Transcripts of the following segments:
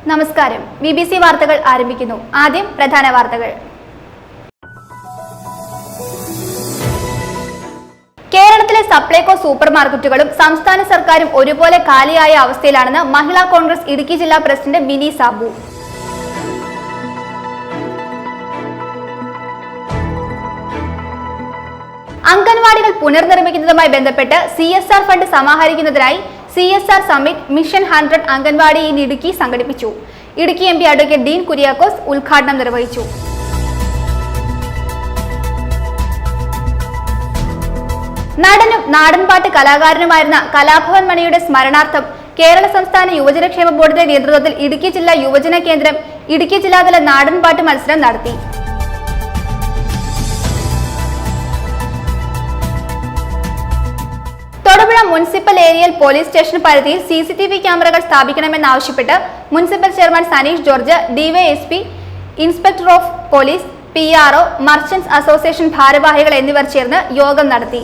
നമസ്കാരം. BBC വാർത്തകൾ ആരംഭിക്കുന്നു. ആദ്യം പ്രധാന വാർത്തകൾ. കേരളത്തിലെ സപ്ലൈകോ സൂപ്പർ മാർക്കറ്റുകളും സംസ്ഥാന സർക്കാരും ഒരുപോലെ കാലിയായ അവസ്ഥയിലാണെന്ന് മഹിളാ കോൺഗ്രസ് ഇടുക്കി ജില്ലാ പ്രസിഡന്റ് മിനി സാബു. അംഗൻവാടികൾ പുനർനിർമ്മിക്കുന്നതുമായി ബന്ധപ്പെട്ട് CSR ഫണ്ട് സമാഹരിക്കുന്നതിനായി CSR summit mission 100 anganwadi in Idukki സംഘടിപ്പിച്ചു. ഇടുക്കി MP അഡ്വക്കേറ്റ് ഡീൻ കുര്യാക്കോസ് ഉദ്ഘാടനം നിർവഹിച്ചു. നടനും നാടൻപാട്ട് കലാകാരനുമായിരുന്ന കലാഭവൻ മണിയുടെ സ്മരണാർത്ഥം കേരള സംസ്ഥാന യുവജനക്ഷേമ ബോർഡിന്റെ നേതൃത്വത്തിൽ ഇടുക്കി ജില്ലാ യുവജന കേന്ദ്രം ഇടുക്കി ജില്ലാതല നാടൻപാട്ട് മത്സരം നടത്തി. തൊടുപുഴ മുനിസിപ്പൽ ഏരിയൽ പോലീസ് സ്റ്റേഷൻ പരിധിയിൽ CCTV ക്യാമറകൾ സ്ഥാപിക്കണമെന്നാവശ്യപ്പെട്ട് municipal chairman Saneesh George, DYSP, inspector of police, PRO, merchants association ഭാരവാഹികൾ എന്നിവർ ചേർന്ന് യോഗം നടത്തി.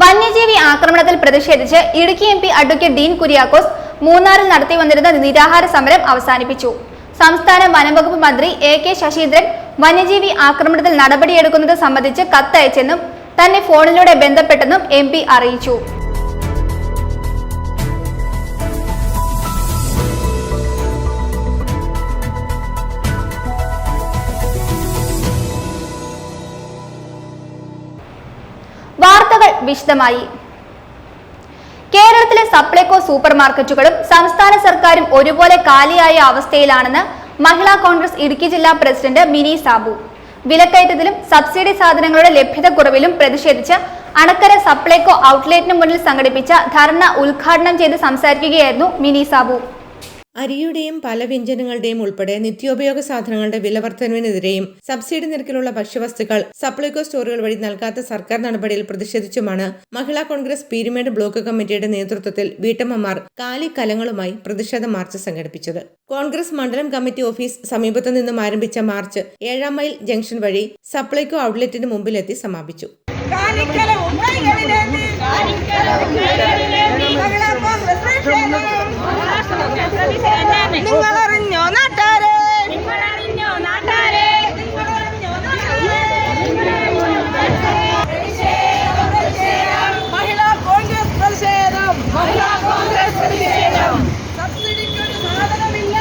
വന്യജീവി ആക്രമണത്തിൽ പ്രതിഷേധിച്ച് ഇടുക്കി MP അഡ്വക്കേറ്റ് ഡീൻ കുര്യാക്കോസ് മൂന്നാറിൽ നടത്തി വന്നിരുന്ന നിരാഹാര സമരം അവസാനിപ്പിച്ചു. സംസ്ഥാന വനംവകുപ്പ് മന്ത്രി AK ശശീന്ദ്രൻ വന്യജീവി ആക്രമണത്തിൽ നടപടിയെടുക്കുന്നത് സംബന്ധിച്ച് കത്തയച്ചെന്നും തന്നെ ഫോണിലൂടെ ബന്ധപ്പെട്ടെന്നും MP അറിയിച്ചു. വാർത്തകൾ വിശദമായി. കേരളത്തിലെ സപ്ലൈകോ സൂപ്പർ മാർക്കറ്റുകളും സംസ്ഥാന സർക്കാരും ഒരുപോലെ കാലിയായ അവസ്ഥയിലാണെന്ന് മഹിളാ കോൺഗ്രസ് ഇടുക്കി ജില്ലാ പ്രസിഡന്റ് മിനി സാബു. വിലക്കയറ്റത്തിലും സബ്സിഡി സാധനങ്ങളുടെ ലഭ്യതക്കുറവിലും പ്രതിഷേധിച്ച് അണക്കര സപ്ലൈകോ ഔട്ട്ലെറ്റിന് മുന്നിൽ സംഘടിപ്പിച്ച ധർണ ഉദ്ഘാടനം ചെയ്ത് സംസാരിക്കുകയായിരുന്നു മിനി സാബു. അരിയുടെയും പല വ്യഞ്ജനങ്ങളുടെയും ഉൾപ്പെടെ നിത്യോപയോഗ സാധനങ്ങളുടെ വിലവർദ്ധനവിനെതിരെയും സബ്സിഡി നിരക്കിലുള്ള ഭക്ഷ്യവസ്തുക്കൾ സപ്ലൈകോ സ്റ്റോറുകൾ വഴി നൽകാത്ത സർക്കാർ നടപടിയിൽ പ്രതിഷേധിച്ചുമാണ് മഹിളാ കോൺഗ്രസ് പീരുമേട് ബ്ലോക്ക് കമ്മിറ്റിയുടെ നേതൃത്വത്തിൽ വീട്ടമ്മമാർ കാലിക്കലങ്ങളുമായി പ്രതിഷേധ മാർച്ച് സംഘടിപ്പിച്ചത്. കോൺഗ്രസ് മണ്ഡലം കമ്മിറ്റി ഓഫീസ് സമീപത്തു നിന്നും ആരംഭിച്ച മാർച്ച് 7 മൈൽ ജംഗ്ഷൻ വഴി സപ്ലൈകോ ഔട്ട്ലെറ്റിന് മുമ്പിലെത്തി സമാപിച്ചു. നിങ്ങളറിഞ്ഞോ നാട്ടാരെ, മഹിളാ കോൺഗ്രസ് പ്രതിഷേധം, സബ്സിഡിക്കൊരു സാധനമില്ല,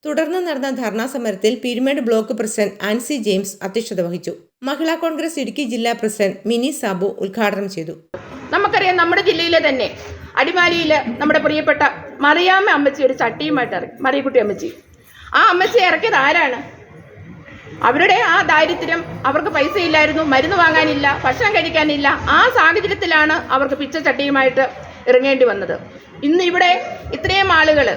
തുടർന്ന് നടന്ന ധർണാ സമരത്തിൽ Peermade block president Ancy James അധ്യക്ഷത വഹിച്ചു. മഹിളാ കോൺഗ്രസ് ഇടുക്കി ജില്ലാ പ്രസിഡന്റ് മിനി സാബു ഉദ്ഘാടനം ചെയ്തു. നമുക്കറിയാം, നമ്മുടെ ജില്ലയിലെ തന്നെ അടിമാലിയിൽ നമ്മുടെ പ്രിയപ്പെട്ട മറിയാമ്മ അമ്മച്ചി ഒരു ചട്ടിയുമായിട്ട് ഇറങ്ങി. മറിയക്കുട്ടി അമ്മച്ചി, ആ അമ്മച്ചി ഇറക്കിയത് ആരാണ്? അവരുടെ ആ ദാരിദ്ര്യം, അവർക്ക് പൈസ ഇല്ലായിരുന്നു, മരുന്ന് വാങ്ങാനില്ല, ഭക്ഷണം കഴിക്കാനില്ല. ആ സാഹചര്യത്തിലാണ് അവർക്ക് പിച്ച ചട്ടിയുമായിട്ട് ഇറങ്ങേണ്ടി വന്നത്. ഇന്ന് ഇവിടെ ഇത്രയും ആളുകൾ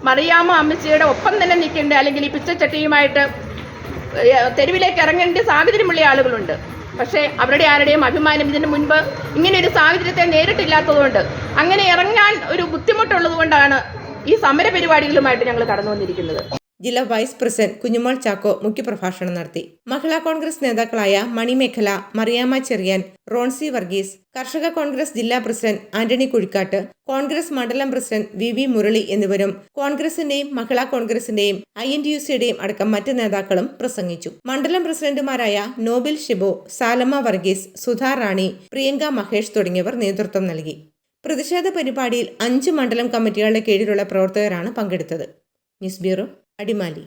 മറിയാമ്മ അമ്മച്ചിയുടെ ഒപ്പം തന്നെ നിൽക്കേണ്ട, അല്ലെങ്കിൽ ഈ പിച്ചച്ചട്ടിയുമായിട്ട് തെരുവിലേക്ക് ഇറങ്ങേണ്ട സാഹചര്യമുള്ള ആളുകളുണ്ട്. പക്ഷേ അവരുടെ ആരുടെയും അഭിമാനം ഇതിന് മുൻപ് ഇങ്ങനെ ഒരു സാഹചര്യത്തെ നേരിട്ടില്ലാത്തതുകൊണ്ട്, അങ്ങനെ ഇറങ്ങാൻ ഒരു ബുദ്ധിമുട്ടുള്ളത് കൊണ്ടാണ് ഈ സമര പരിപാടികളുമായിട്ട് ഞങ്ങൾ കടന്നു വന്നിരിക്കുന്നത്. ജില്ലാ വൈസ് പ്രസിഡന്റ് കുഞ്ഞുമോൾ ചാക്കോ മുഖ്യപ്രഭാഷണം നടത്തി. മഹിളാ കോൺഗ്രസ് നേതാക്കളായ മണിമേഖല, മറിയാമ്മ ചെറിയാൻ, റോൺസി വർഗീസ്, കർഷക കോൺഗ്രസ് ജില്ലാ പ്രസിഡന്റ് ആന്റണി കുഴിക്കാട്ട്, കോൺഗ്രസ് മണ്ഡലം പ്രസിഡന്റ് VV മുരളി എന്നിവരും കോൺഗ്രസിന്റെയും മഹിളാ കോൺഗ്രസിന്റെയും INTUCയുടെയും അടക്കം മറ്റ് നേതാക്കളും പ്രസംഗിച്ചു. മണ്ഡലം പ്രസിഡന്റുമാരായ നോബിൽ ഷിബു, സാലമ്മ വർഗീസ്, സുധാ റാണി, പ്രിയങ്ക മഹേഷ് തുടങ്ങിയവർ നേതൃത്വം നൽകി. പ്രതിഷേധ പരിപാടിയിൽ 5 മണ്ഡലം കമ്മിറ്റികളുടെ കീഴിലുള്ള പ്രവർത്തകരാണ് പങ്കെടുത്തത്. News bureau, Adimali.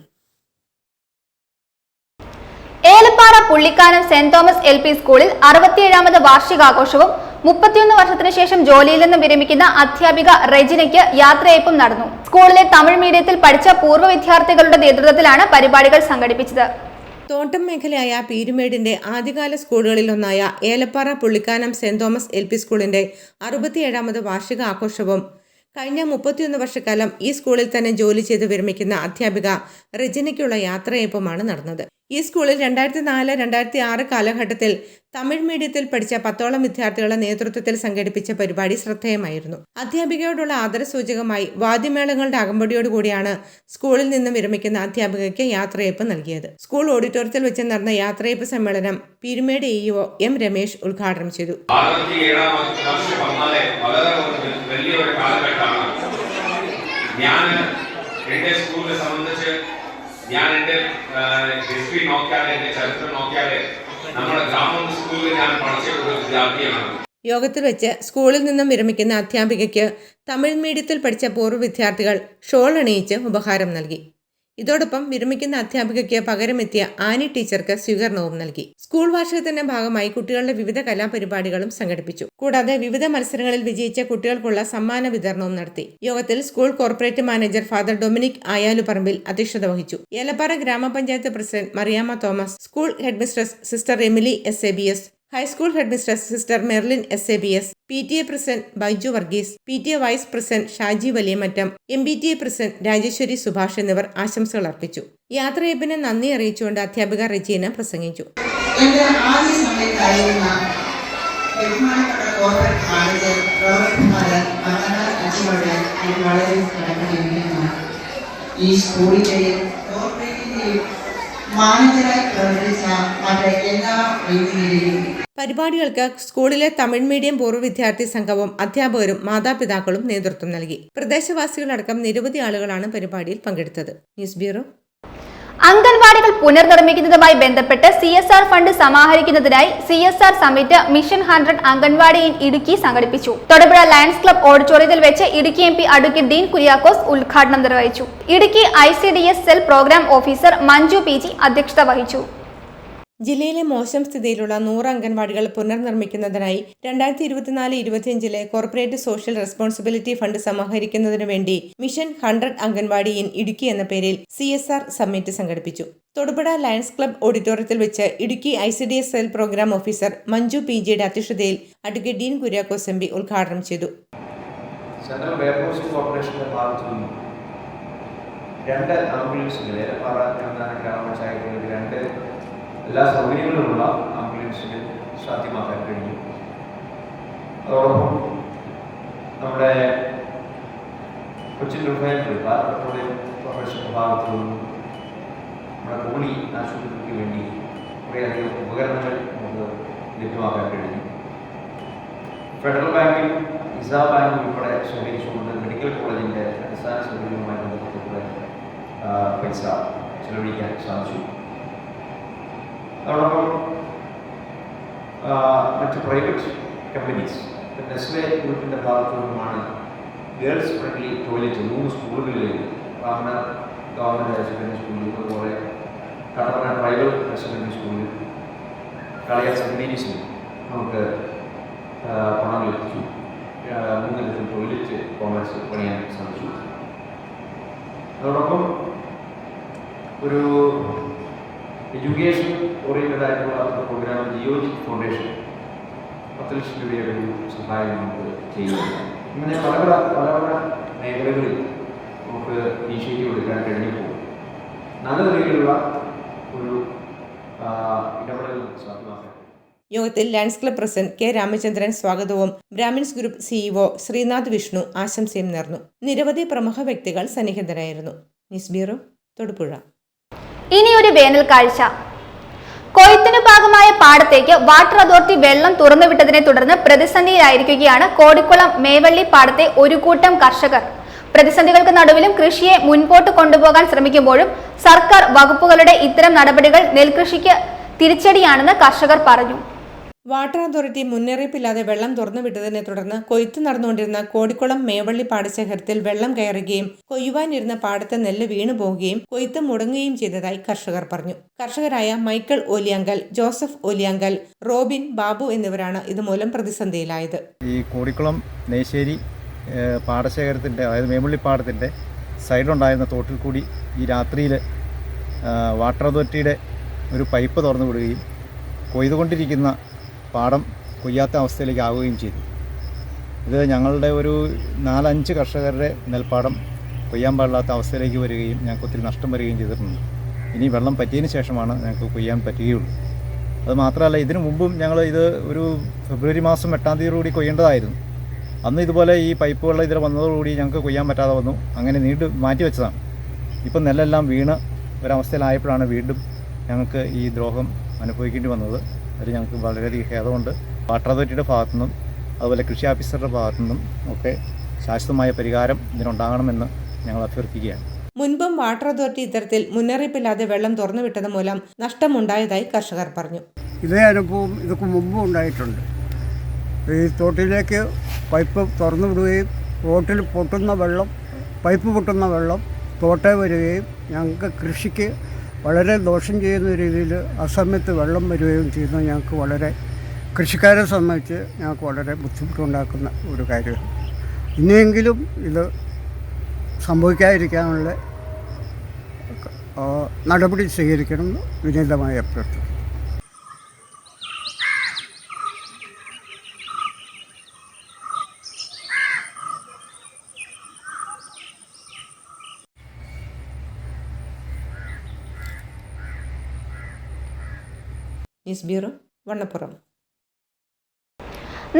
Elappara Pullikkanam saint Thomas LP സ്കൂളിൽ 67ാമത് വാർഷികാഘോഷവും 31 വർഷത്തിന് ശേഷം ജോലിയിൽ നിന്ന് വിരമിക്കുന്ന അധ്യാപിക റെജിനയ്ക്ക് യാത്രയയപ്പും നടന്നു. സ്കൂളിലെ തമിഴ് മീഡിയത്തിൽ പഠിച്ച പൂർവ്വ വിദ്യാർത്ഥികളുടെ നേതൃത്വത്തിലാണ് പരിപാടികൾ സംഘടിപ്പിച്ചത്. തോട്ടം മേഖലയായ പീരുമേടിന്റെ ആദ്യകാല സ്കൂളുകളിലൊന്നായ Elappara Pullikkanam saint Thomas LP സ്കൂളിന്റെ 67ാമത് വാർഷിക ആഘോഷവും കഴിഞ്ഞ 31 വർഷക്കാലം ഈ സ്കൂളിൽ തന്നെ ജോലി ചെയ്ത് വിരമിക്കുന്ന അധ്യാപിക റെജിനയ്ക്കുള്ള യാത്രയയപ്പുമാണ് നടന്നത്. ഈ സ്കൂളിൽ 2004-2006 കാലഘട്ടത്തിൽ തമിഴ് മീഡിയത്തിൽ പഠിച്ച 10ഓളം വിദ്യാർത്ഥികളുടെ നേതൃത്വത്തിൽ സംഘടിപ്പിച്ച പരിപാടി ശ്രദ്ധേയമായിരുന്നു. അധ്യാപികയോടുള്ള ആദരസൂചകമായി വാദ്യമേളങ്ങളുടെ അകമ്പടിയോടുകൂടിയാണ് സ്കൂളിൽ നിന്നും വിരമിക്കുന്ന അധ്യാപികയ്ക്ക് യാത്രയയപ്പ് നൽകിയത്. സ്കൂൾ ഓഡിറ്റോറിയത്തിൽ വെച്ച് നടന്ന യാത്രയയപ്പ് സമ്മേളനം പീരുമേട് EO M രമേശ് ഉദ്ഘാടനം ചെയ്തു. ഞാൻ എൻ്റെ ഹിസ്റ്ററി നോക്കിയാലേ എൻ്റെ ചരിത്രം നോക്കിയാലേ നമ്മുടെ ഗ്രാമം സ്കൂളിൽ ഞാൻ പഠിച്ച ഒരു വിദ്യാർത്ഥിയാണ്. യോഗത്തിൽ വെച്ച് സ്കൂളിൽ നിന്നും വിരമിക്കുന്ന അധ്യാപികയ്ക്ക് തമിഴ് മീഡിയത്തിൽ പഠിച്ച പൂർവ്വ വിദ്യാർത്ഥികൾ ഷോൾ അണിയിച്ച് ഉപഹാരം നൽകി. ഇതോടൊപ്പം വിരമിക്കുന്ന അധ്യാപികയ്ക്ക് പകരമെത്തിയ ആനി ടീച്ചർക്ക് സ്വീകരണവും നൽകി. സ്കൂൾ വാർഷികത്തിന്റെ ഭാഗമായി കുട്ടികളുടെ വിവിധ കലാപരിപാടികളും സംഘടിപ്പിച്ചു. കൂടാതെ വിവിധ മത്സരങ്ങളിൽ വിജയിച്ച കുട്ടികൾക്കുള്ള സമ്മാന വിതരണവും നടത്തി. യോഗത്തിൽ school corporate manager father Dominic Ayalupparambil അധ്യക്ഷത വഹിച്ചു. Elappara grama panchayat president Mariyamma Thomas, school headmistress sister Emily SABS, high school headmistress sister Merlin SABS, PTA president Baiju Varghese, PTA vice president Shaji Valiyamattam, MBTA president Rajeswari Subhash എന്നിവർ ആശംസകൾ അർപ്പിച്ചു. യാത്രയയപ്പിന് നന്ദി അറിയിച്ചുകൊണ്ട് അധ്യാപിക റെജീന പ്രസംഗിച്ചു. എന്റെ ആദ്യ സമയത്തായിരുന്ന ബഹുമാനപ്പെട്ട കോർപ്പറേറ്റ് മാനേജർ പ്രവർത്തകന്മാരെ അച്ഛനോട് ഞാൻ വളരെ കടമയുണ്ട്. ഈ സ്കൂളിലെയും കോർപ്പറേറ്റിന്റെയും മാനേജറായി പ്രവർത്തിച്ച മറ്റ് എല്ലാ വ്യക്തികളെയും. പരിപാടികൾക്ക് സ്കൂളിലെ തമിഴ് മീഡിയം പൂർവ്വ വിദ്യാർത്ഥി സംഘവും അധ്യാപകരും മാതാപിതാക്കളും നേതൃത്വം നൽകി. പ്രദേശവാസികളടക്കം നിരവധി ആളുകളാണ് പരിപാടിയിൽ പങ്കെടുത്തത്. News bureau. അംഗൻവാടികൾ പുനർനിർമ്മിക്കുന്നതുമായി ബന്ധപ്പെട്ട് CSR ഫണ്ട് സമാഹരിക്കുന്നതിനായി CSR summit mission 100 anganwadi in Idukki സംഘടിപ്പിച്ചു. തൊടുപുഴ ലയൺസ് ക്ലബ് ഓഡിറ്റോറിയത്തിൽ വെച്ച് ഇടുക്കി MP അഡ്വക്കേറ്റ് ഡീൻ കുര്യാക്കോസ് ഉദ്ഘാടനം നിർവഹിച്ചു. Idukki ICDS cell programme officer Manju PG അധ്യക്ഷത വഹിച്ചു. ജില്ലയിലെ മോശം സ്ഥിതിയിലുള്ള 100 അംഗൻവാടികൾ പുനർനിർമ്മിക്കുന്നതിനായി 2024-25 കോർപ്പറേറ്റ് സോഷ്യൽ റെസ്പോൺസിബിലിറ്റി ഫണ്ട് സമാഹരിക്കുന്നതിനു വേണ്ടി മിഷൻ 100 അംഗൻവാടി ഇൻ ഇടുക്കി എന്ന പേരിൽ CSR സമ്മിറ്റ് സംഘടിപ്പിച്ചു. തൊടുപുഴ ലയൺസ് ക്ലബ് ഓഡിറ്റോറിയത്തിൽ വെച്ച് Idukki ICDS cell programme officer Manju PGയുടെ അധ്യക്ഷതയിൽ അഡ്വക്കേറ്റ് ഡീൻ കുര്യാക്കോസ് MP ഉദ്ഘാടനം ചെയ്തു. സെൻട്രൽ എയർപോർട്ട് കോർപ്പറേഷന്റെ ഭാഗത്തു നിന്നും 2 ആംബുലൻസുകൾ ഏലപ്പാറ ഗ്രാമപഞ്ചായത്തിൽ 2 എല്ലാ സൗകര്യങ്ങളുമുള്ള ആംബുലൻസുകൾ സാധ്യമാക്കാൻ കഴിയും. അതോടൊപ്പം നമ്മുടെ കൊച്ചിൻ റിഫൈനറി പെട്രോളിയം കോർപ്പറേഷൻ്റെ ഭാഗത്തു നിന്നും നമ്മുടെ കോണി ആശുപത്രിക്ക് വേണ്ടി കുറേയധികം ഉപകരണങ്ങൾ നമുക്ക് ലഭ്യമാക്കാൻ കഴിയും. ഫെഡറൽ ബാങ്കിലും ഇസാ ബാങ്കും ഉൾപ്പെടെ സഹകരിച്ചുകൊണ്ട് മെഡിക്കൽ കോളേജിൻ്റെ അടിസ്ഥാന സൗകര്യവുമായി ബന്ധപ്പെട്ടുള്ള പൈസ ചെലവഴിക്കാൻ സാധിച്ചു. അതോടൊപ്പം മറ്റ് പ്രൈവറ്റ് കമ്പനീസ് നെസ്ലെ ഗ്രൂപ്പിൻ്റെ ഭാഗത്തു നിന്നുമാണ് ഗേൾസ് ഫ്രണ്ട്ലി ടോയ്ലറ്റ് 3 സ്കൂളുകളിലേക്ക് പാമന ഗവൺമെൻറ് ഹയർ സെക്കൻഡറി സ്കൂളിൽ, അതുപോലെ കടപ്പന ട്രൈബൽ ഹയർ സെക്കൻഡറി സ്കൂളിൽ, കളിയാർ സെൻറ് മേരീസിൽ നമുക്ക് പണം ലഭിച്ചു. 3 ലക്ഷം ടോയ്ലറ്റ് കോംപ്ലക്സ് പണിയാൻ സാധിച്ചു. അതോടൊപ്പം ഒരു എഡ്യൂക്കേഷൻ ഓറിയൻറ്റഡ് ആയിട്ടുള്ള പ്രോഗ്രാം ജിയോജിക് ഫൗണ്ടേഷൻ 10 ലക്ഷം രൂപയുടെ ഒരു സഹായം നമുക്ക് ചെയ്യുന്നുണ്ട്. ഇങ്ങനെ പല മേഖലകളിൽ നമുക്ക് ഇനീഷ്യേറ്റീവ് എടുക്കാൻ കഴിഞ്ഞപ്പോൾ നല്ല രീതിയിലുള്ള ഒരു ഇടപെടൽ സാധ്യമാക്കാൻ. യോഗത്തിൽ lions club president K Ramachandran സ്വാഗതവും ബ്രാഹ്മിൻസ് ഗ്രൂപ്പ് CEO ശ്രീനാഥ് വിഷ്ണു ആശംസയും നേർന്നു. നിരവധി പ്രമുഖ വ്യക്തികൾ സന്നിഹിതരായിരുന്നു. News bureau, Thodupuzha. ഇനിയൊരു വേനൽ കാഴ്ച. കൊയ്ത്തിനു ഭാഗമായ പാടത്തേക്ക് വാട്ടർ അതോറിറ്റി വെള്ളം തുറന്നുവിട്ടതിനെ തുടർന്ന് പ്രതിസന്ധിയിലായിരിക്കുകയാണ് കോടിക്കുളം മേവള്ളി പാടത്തെ ഒരു കൂട്ടം കർഷകർ. പ്രതിസന്ധികൾക്ക് നടുവിലും കൃഷിയെ മുൻപോട്ട് കൊണ്ടുപോകാൻ ശ്രമിക്കുമ്പോഴും സർക്കാർ വകുപ്പുകളുടെ ഇത്തരം നടപടികൾ നെൽകൃഷിക്ക് തിരിച്ചടിയാണെന്ന് കർഷകർ പറഞ്ഞു. വാട്ടർ അതോറിറ്റി മുന്നറിയിപ്പില്ലാതെ വെള്ളം തുറന്നുവിട്ടതിനെ തുടർന്ന് കൊയ്ത്ത് നടന്നുകൊണ്ടിരുന്ന കോടിക്കുളം മേവള്ളി പാടശേഖരത്തിൽ വെള്ളം കയറുകയും കൊയ്യുവാനിരുന്ന പാടത്ത് നെല്ല് വീണു പോവുകയും കൊയ്ത്ത് മുടങ്ങുകയും ചെയ്തതായി കർഷകർ പറഞ്ഞു. കർഷകരായ മൈക്കിൾ ഓലിയാങ്കൽ, ജോസഫ് ഓലിയാങ്കൽ, റോബിൻ, ബാബു എന്നിവരാണ് ഇതുമൂലം പ്രതിസന്ധിയിലായത്. ഈ കോടിക്കുളം നെയ്ശ്ശേരി പാടശേഖരത്തിൻ്റെ, അതായത് മേവള്ളി പാടത്തിൻ്റെ സൈഡിലുണ്ടായിരുന്ന തോട്ടിൽ കൂടി ഈ രാത്രിയിൽ വാട്ടർ അതോറിറ്റിയുടെ ഒരു പൈപ്പ് തുറന്നു വിടുകയും കൊയ്തുകൊണ്ടിരിക്കുന്ന പാടം കൊയ്യാത്ത അവസ്ഥയിലേക്ക് ആവുകയും ചെയ്തു. ഇത് ഞങ്ങളുടെ ഒരു 4-5 കർഷകരുടെ നെൽപ്പാടം കൊയ്യാൻ പാടില്ലാത്ത അവസ്ഥയിലേക്ക് വരികയും ഞങ്ങൾക്ക് ഒത്തിരി നഷ്ടം വരികയും ചെയ്തിട്ടുണ്ട്. ഇനി വെള്ളം പറ്റിയതിന് ശേഷമാണ് ഞങ്ങൾക്ക് കൊയ്യാൻ പറ്റുകയുള്ളൂ. അത് മാത്രമല്ല, ഇതിനു മുമ്പും ഞങ്ങൾ ഇത് ഒരു ഫെബ്രുവരി മാസം 8-ാം തീയതിയോടുകൂടി കൊയ്യേണ്ടതായിരുന്നു. അന്ന് ഇതുപോലെ ഈ പൈപ്പ് വെള്ളം ഇതിൽ വന്നതോടുകൂടി ഞങ്ങൾക്ക് കൊയ്യാൻ പറ്റാതെ വന്നു. അങ്ങനെ മാറ്റി വെച്ചതാണ്. ഇപ്പം നെല്ലെല്ലാം വീണ് ഒരവസ്ഥയിലായപ്പോഴാണ് വീണ്ടും ഞങ്ങൾക്ക് ഈ ദ്രോഹം അനുഭവിക്കേണ്ടി വന്നത്. അത് ഞങ്ങൾക്ക് വളരെയധികം ഖേദമുണ്ട്. വാട്ടർ അതോറിറ്റിയുടെ ഭാഗത്തുനിന്നും അതുപോലെ കൃഷി ഓഫീസറുടെ ഭാഗത്തുനിന്നും ഒക്കെ ശാശ്വതമായ പരിഹാരം ഇതിനുണ്ടാകണമെന്ന് ഞങ്ങൾ അഭ്യർത്ഥിക്കുകയാണ്. മുൻപും വാട്ടർ അതോറിറ്റി ഇത്തരത്തിൽ മുന്നറിയിപ്പില്ലാതെ വെള്ളം തുറന്നുവിട്ടത് മൂലം നഷ്ടമുണ്ടായതായി കർഷകർ പറഞ്ഞു. ഇതേ അനുഭവം ഇതൊക്കെ മുമ്പും ഉണ്ടായിട്ടുണ്ട്. ഈ തോട്ടിലേക്ക് പൈപ്പ് തുറന്നു വിടുകയും തോട്ടിൽ പൈപ്പ് പൊട്ടുന്ന വെള്ളം തോട്ടേ വരികയും ഞങ്ങൾക്ക് കൃഷിക്ക് വളരെ ദോഷം ചെയ്യുന്ന രീതിയിൽ അസമയത്ത് വെള്ളം വരികയും ചെയ്യുന്നത് ഞങ്ങൾക്ക് വളരെ, കൃഷിക്കാരെ സംബന്ധിച്ച് ഞങ്ങൾക്ക് വളരെ ബുദ്ധിമുട്ടുണ്ടാക്കുന്ന ഒരു കാര്യമാണ്. ഇനിയെങ്കിലും ഇത് സംഭവിക്കാതിരിക്കാനുള്ള നടപടി സ്വീകരിക്കണമെന്ന് വിനീതമായി അഭ്യർത്ഥിക്കുന്നു. News bureau, Vannappuram.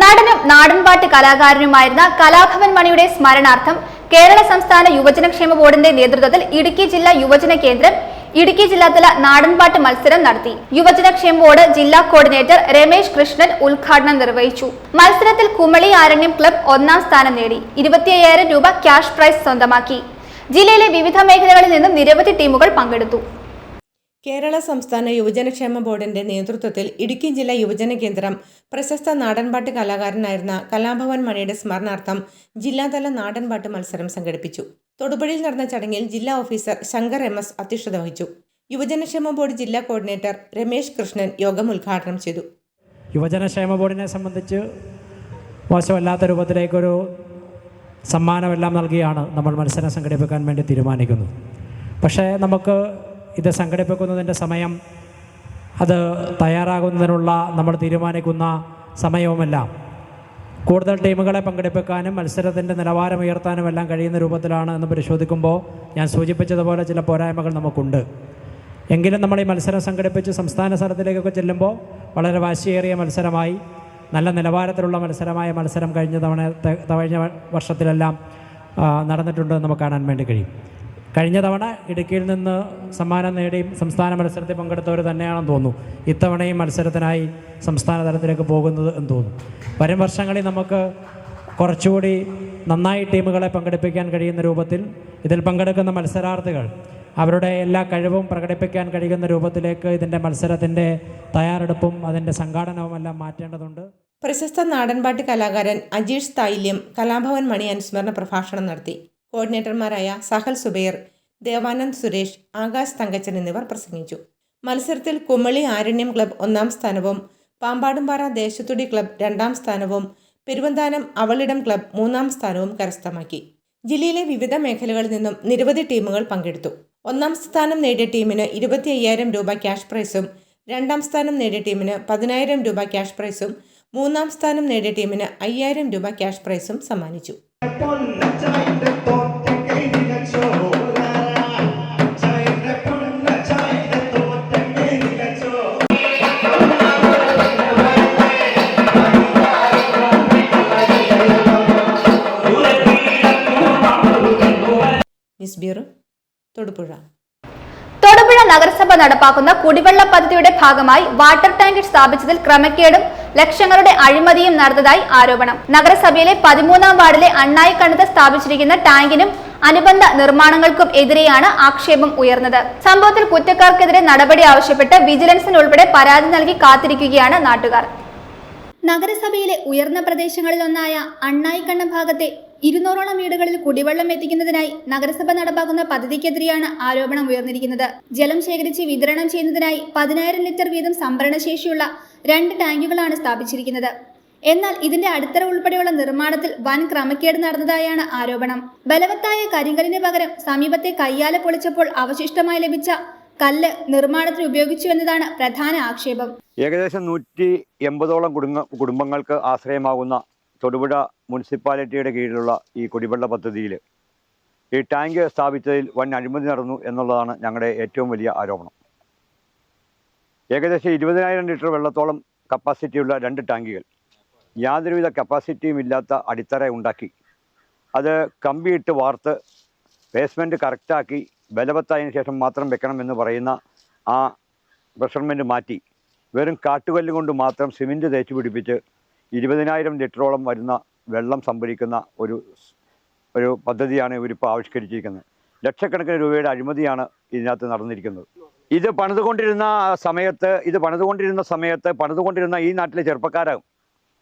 നടനും നാടൻപാട്ട് കലാകാരനുമായിരുന്ന കലാഭവൻ മണിയുടെ സ്മരണാർത്ഥം കേരള സംസ്ഥാന യുവജനക്ഷേമ ബോർഡിന്റെ നേതൃത്വത്തിൽ ഇടുക്കി ജില്ലാ യുവജന കേന്ദ്രം ഇടുക്കി ജില്ലാതല നാടൻപാട്ട് മത്സരം നടത്തി. യുവജനക്ഷേമ ബോർഡ് ജില്ലാ കോർഡിനേറ്റർ രമേശ് കൃഷ്ണൻ ഉദ്ഘാടനം നിർവഹിച്ചു. മത്സരത്തിൽ കുമളി ആരണ്യം ക്ലബ് 1ാം സ്ഥാനം നേടി 25,000 രൂപ ക്യാഷ് പ്രൈസ് സ്വന്തമാക്കി. ജില്ലയിലെ വിവിധ മേഖലകളിൽ നിന്നും നിരവധി ടീമുകൾ പങ്കെടുത്തു. കേരള സംസ്ഥാന യുവജനക്ഷേമ ബോർഡിന്റെ നേതൃത്വത്തിൽ ഇടുക്കി ജില്ലാ യുവജന കേന്ദ്രം പ്രശസ്ത നാടൻപാട്ട് കലാകാരനായിരുന്ന കലാഭവൻ മണിയുടെ സ്മരണാർത്ഥം ജില്ലാതല നാടൻപാട്ട് മത്സരം സംഘടിപ്പിച്ചു. തൊടുപുഴയിൽ നടന്ന ചടങ്ങിൽ ജില്ലാ ഓഫീസർ ശങ്കർ MS അധ്യക്ഷത വഹിച്ചു. യുവജനക്ഷേമ ബോർഡ് ജില്ലാ കോർഡിനേറ്റർ രമേശ് കൃഷ്ണൻ യോഗം ഉദ്ഘാടനം ചെയ്തു. യുവജനക്ഷേമ ബോർഡിനെ സംബന്ധിച്ച് മോശമല്ലാത്ത രൂപത്തിലേക്കൊരു സമ്മാനമെല്ലാം നൽകിയാണ് നമ്മൾ മത്സരം സംഘടിപ്പിക്കാൻ വേണ്ടി തീരുമാനിക്കുന്നത്. പക്ഷേ നമുക്ക് ഇത് സംഘടിപ്പിക്കുന്നതിൻ്റെ സമയം, അത് തയ്യാറാകുന്നതിനുള്ള നമ്മൾ തീരുമാനിക്കുന്ന സമയവുമെല്ലാം കൂടുതൽ ടീമുകളെ പങ്കെടുപ്പിക്കാനും മത്സരത്തിൻ്റെ നിലവാരം ഉയർത്താനും എല്ലാം കഴിയുന്ന രൂപത്തിലാണ് എന്ന് പരിശോധിക്കുമ്പോൾ ഞാൻ സൂചിപ്പിച്ചതുപോലെ ചില പോരായ്മകൾ നമുക്കുണ്ട്. എങ്കിലും നമ്മൾ ഈ മത്സരം സംഘടിപ്പിച്ച് സംസ്ഥാന തലത്തിലേക്കൊക്കെ ചെല്ലുമ്പോൾ വളരെ വാശിയേറിയ മത്സരമായി, നല്ല നിലവാരത്തിലുള്ള മത്സരം കഴിഞ്ഞ വർഷത്തിലെല്ലാം നടന്നിട്ടുണ്ടെന്ന് നമുക്ക് കാണാൻ വേണ്ടി കഴിയും. കഴിഞ്ഞ തവണ ഇടുക്കിയിൽ നിന്ന് സമ്മാനം നേടി സംസ്ഥാന മത്സരത്തിൽ പങ്കെടുത്തവർ തന്നെയാണെന്ന് തോന്നുന്നു ഇത്തവണയും മത്സരത്തിനായി സംസ്ഥാന തലത്തിലേക്ക് പോകുന്നത് എന്ന് തോന്നുന്നു. വരും വർഷങ്ങളിൽ നമുക്ക് കുറച്ചുകൂടി നന്നായി ടീമുകളെ പങ്കെടുപ്പിക്കാൻ കഴിയുന്ന രൂപത്തിൽ ഇതിൽ പങ്കെടുക്കുന്ന മത്സരാർത്ഥികൾ അവരുടെ എല്ലാ കഴിവും പ്രകടിപ്പിക്കാൻ കഴിയുന്ന രൂപത്തിലേക്ക് ഇതിൻ്റെ മത്സരത്തിൻ്റെ തയ്യാറെടുപ്പും അതിൻ്റെ സംഘാടനവുമെല്ലാം മാറ്റേണ്ടതുണ്ട്. പ്രശസ്ത നാടൻപാട്ട് കലാകാരൻ അജീഷ് തായില്യം കലാഭവൻ മണി അനുസ്മരണ പ്രഭാഷണം നടത്തി. കോർഡിനേറ്റർമാരായ സഹൽ സുബൈർ, ദേവാനന്ദ് സുരേഷ്, ആകാശ് തങ്കച്ചൻ എന്നിവർ പ്രസംഗിച്ചു. മത്സരത്തിൽ കുമളി ആരണ്യം ക്ലബ് 1ാം സ്ഥാനവും പാമ്പാടുംപാറ ദേശത്തുടി ക്ലബ് 2ാം സ്ഥാനവും പെരുവന്താനം അവളിടം ക്ലബ് 3ാം സ്ഥാനവും കരസ്ഥമാക്കി. ജില്ലയിലെ വിവിധ മേഖലകളിൽ നിന്നും നിരവധി ടീമുകൾ പങ്കെടുത്തു. 1ാം സ്ഥാനം നേടിയ ടീമിന് 25,000 രൂപ ക്യാഷ് പ്രൈസും 2ാം സ്ഥാനം നേടിയ ടീമിന് 10,000 രൂപ ക്യാഷ് പ്രൈസും 3ാം സ്ഥാനം നേടിയ ടീമിന് 5,000 രൂപ ക്യാഷ് പ്രൈസും സമ്മാനിച്ചു. News bureau, Thodupuzha. തൊടുപുഴ നഗരസഭ നടപ്പാക്കുന്ന കുടിവെള്ള പദ്ധതിയുടെ ഭാഗമായി വാട്ടർ ടാങ്ക് സ്ഥാപിച്ചതിൽ ക്രമക്കേടും ലക്ഷങ്ങളുടെ അഴിമതിയും നടന്നതായി ആരോപണം. നഗരസഭയിലെ 13ാം വാർഡിലെ അണ്ണായിക്കണ്ടത്ത് സ്ഥാപിച്ചിരിക്കുന്ന ടാങ്കിനും അനുബന്ധ നിർമ്മാണങ്ങൾക്കും എതിരെയാണ് ആക്ഷേപം ഉയർന്നത്. സംഭവത്തിൽ കുറ്റക്കാർക്കെതിരെ നടപടി ആവശ്യപ്പെട്ട് വിജിലൻസിന് ഉൾപ്പെടെ പരാതി നൽകി കാത്തിരിക്കുകയാണ് നാട്ടുകാർ. നഗരസഭയിലെ ഉയർന്ന പ്രദേശങ്ങളിലൊന്നായ അണ്ണായിക്കണ്ടം ഭാഗത്തെ 200ഓളം വീടുകളിൽ കുടിവെള്ളം എത്തിക്കുന്നതിനായി നഗരസഭ നടപ്പാക്കുന്ന പദ്ധതിക്കെതിരെയാണ് ആരോപണം ഉയർന്നിരിക്കുന്നത്. ജലം ശേഖരിച്ച് വിതരണം ചെയ്യുന്നതിനായി 10,000 ലിറ്റർ വീതം സംഭരണശേഷിയുള്ള 2 ടാങ്കുകളാണ് സ്ഥാപിച്ചിരിക്കുന്നത്. എന്നാൽ ഇതിന്റെ അടിത്തറ ഉൾപ്പെടെയുള്ള നിർമ്മാണത്തിൽ വൻ ക്രമക്കേട് നടന്നതായാണ് ആരോപണം. ബലവത്തായ കരിങ്കലിന് പകരം സമീപത്തെ കയ്യാല പൊളിച്ചപ്പോൾ അവശിഷ്ടമായി ലഭിച്ച കല്ല് നിർമ്മാണത്തിന് ഉപയോഗിച്ചു എന്നതാണ് പ്രധാന ആക്ഷേപം. ഏകദേശം 180ഓളം കുടുംബങ്ങൾക്ക് ആശ്രയമാകുന്ന തൊടുപുഴ മുനിസിപ്പാലിറ്റിയുടെ കീഴിലുള്ള ഈ കുടിവെള്ള പദ്ധതിയിൽ ഈ ടാങ്ക് സ്ഥാപിച്ചതിൽ വൻ അഴിമതി നടന്നു എന്നുള്ളതാണ് ഞങ്ങളുടെ ഏറ്റവും വലിയ ആരോപണം. ഏകദേശം 20,000 ലിറ്റർ വെള്ളത്തോളം കപ്പാസിറ്റിയുള്ള 2 ടാങ്കുകൾ യാതൊരുവിധ കപ്പാസിറ്റിയും ഇല്ലാത്ത അടിത്തറ ഉണ്ടാക്കി അത് കമ്പിയിട്ട് വാർത്ത് ബേസ്മെൻറ്റ് കറക്റ്റാക്കി ബലവത്തായതിനു ശേഷം മാത്രം വെക്കണമെന്ന് പറയുന്ന ആ മെഷർമെൻറ്റ് മാറ്റി വെറും കാട്ടുകല്ല് കൊണ്ട് മാത്രം സിമെൻറ്റ് തേച്ച് പിടിപ്പിച്ച് 20,000 ലിറ്ററോളം വരുന്ന വെള്ളം സംഭരിക്കുന്ന ഒരു പദ്ധതിയാണ് ഇവരിപ്പോൾ ആവിഷ്കരിച്ചിരിക്കുന്നത്. ലക്ഷക്കണക്കിന് രൂപയുടെ അഴിമതിയാണ് ഇതിനകത്ത് നടന്നിരിക്കുന്നത്. ഇത് പണിതുകൊണ്ടിരുന്ന സമയത്ത് പണിതുകൊണ്ടിരുന്ന ഈ നാട്ടിലെ ചെറുപ്പക്കാരും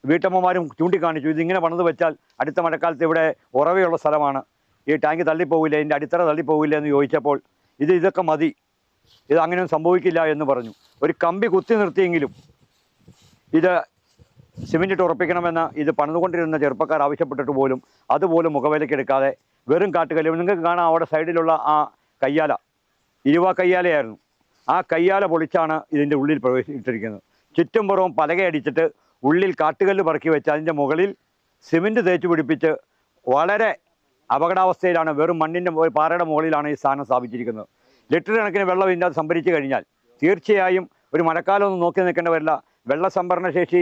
വീട്ടമ്മമാരും ചൂണ്ടിക്കാണിച്ചു, ഇതിങ്ങനെ പണിത് വെച്ചാൽ അടുത്ത മഴക്കാലത്ത് ഇവിടെ ഉറവയുള്ള സ്ഥലമാണ്, ഈ ടാങ്ക് തള്ളിപ്പോവില്ല, ഇതിൻ്റെ അടിത്തറ തള്ളിപ്പോവില്ല എന്ന് ചോദിച്ചപ്പോൾ ഇതൊക്കെ മതി, ഇത് അങ്ങനെയൊന്നും സംഭവിക്കില്ല എന്ന് പറഞ്ഞു. ഒരു കമ്പി കുത്തി നിർത്തിയെങ്കിലും ഇത് സിമെൻറ്റിട്ട് ഉറപ്പിക്കണമെന്ന് ഇത് പണിതുകൊണ്ടിരുന്ന ചെറുപ്പക്കാർ ആവശ്യപ്പെട്ടിട്ട് പോലും അതുപോലും മുഖവിലക്കെടുക്കാതെ വെറും കാട്ടുകല്ല്. നിങ്ങൾക്ക് കാണാം അവിടെ സൈഡിലുള്ള ആ കയ്യാല, ഇരുവ കയ്യാലയായിരുന്നു. ആ കയ്യാല പൊളിച്ചാണ് ഇതിൻ്റെ ഉള്ളിൽ പ്രവേശിച്ചിരിക്കുന്നത്. ചുറ്റും പുറവും പലകയടിച്ചിട്ട് ഉള്ളിൽ കാട്ടുകല്ല് പറക്കി വെച്ച് അതിൻ്റെ മുകളിൽ സിമെൻറ്റ് തേച്ച് പിടിപ്പിച്ച് വളരെ അപകടാവസ്ഥയിലാണ്, വെറും മണ്ണിൻ്റെ പാറയുടെ മുകളിലാണ് ഈ സാധനം സ്ഥാപിച്ചിരിക്കുന്നത്. ലിറ്റർ കണക്കിന് വെള്ളം ഇതിൻ്റെ അത് സംഭരിച്ച് കഴിഞ്ഞാൽ തീർച്ചയായും ഒരു മഴക്കാലമൊന്നും നോക്കി നിൽക്കേണ്ട വരില്ല. വെള്ള സംഭരണ ശേഷി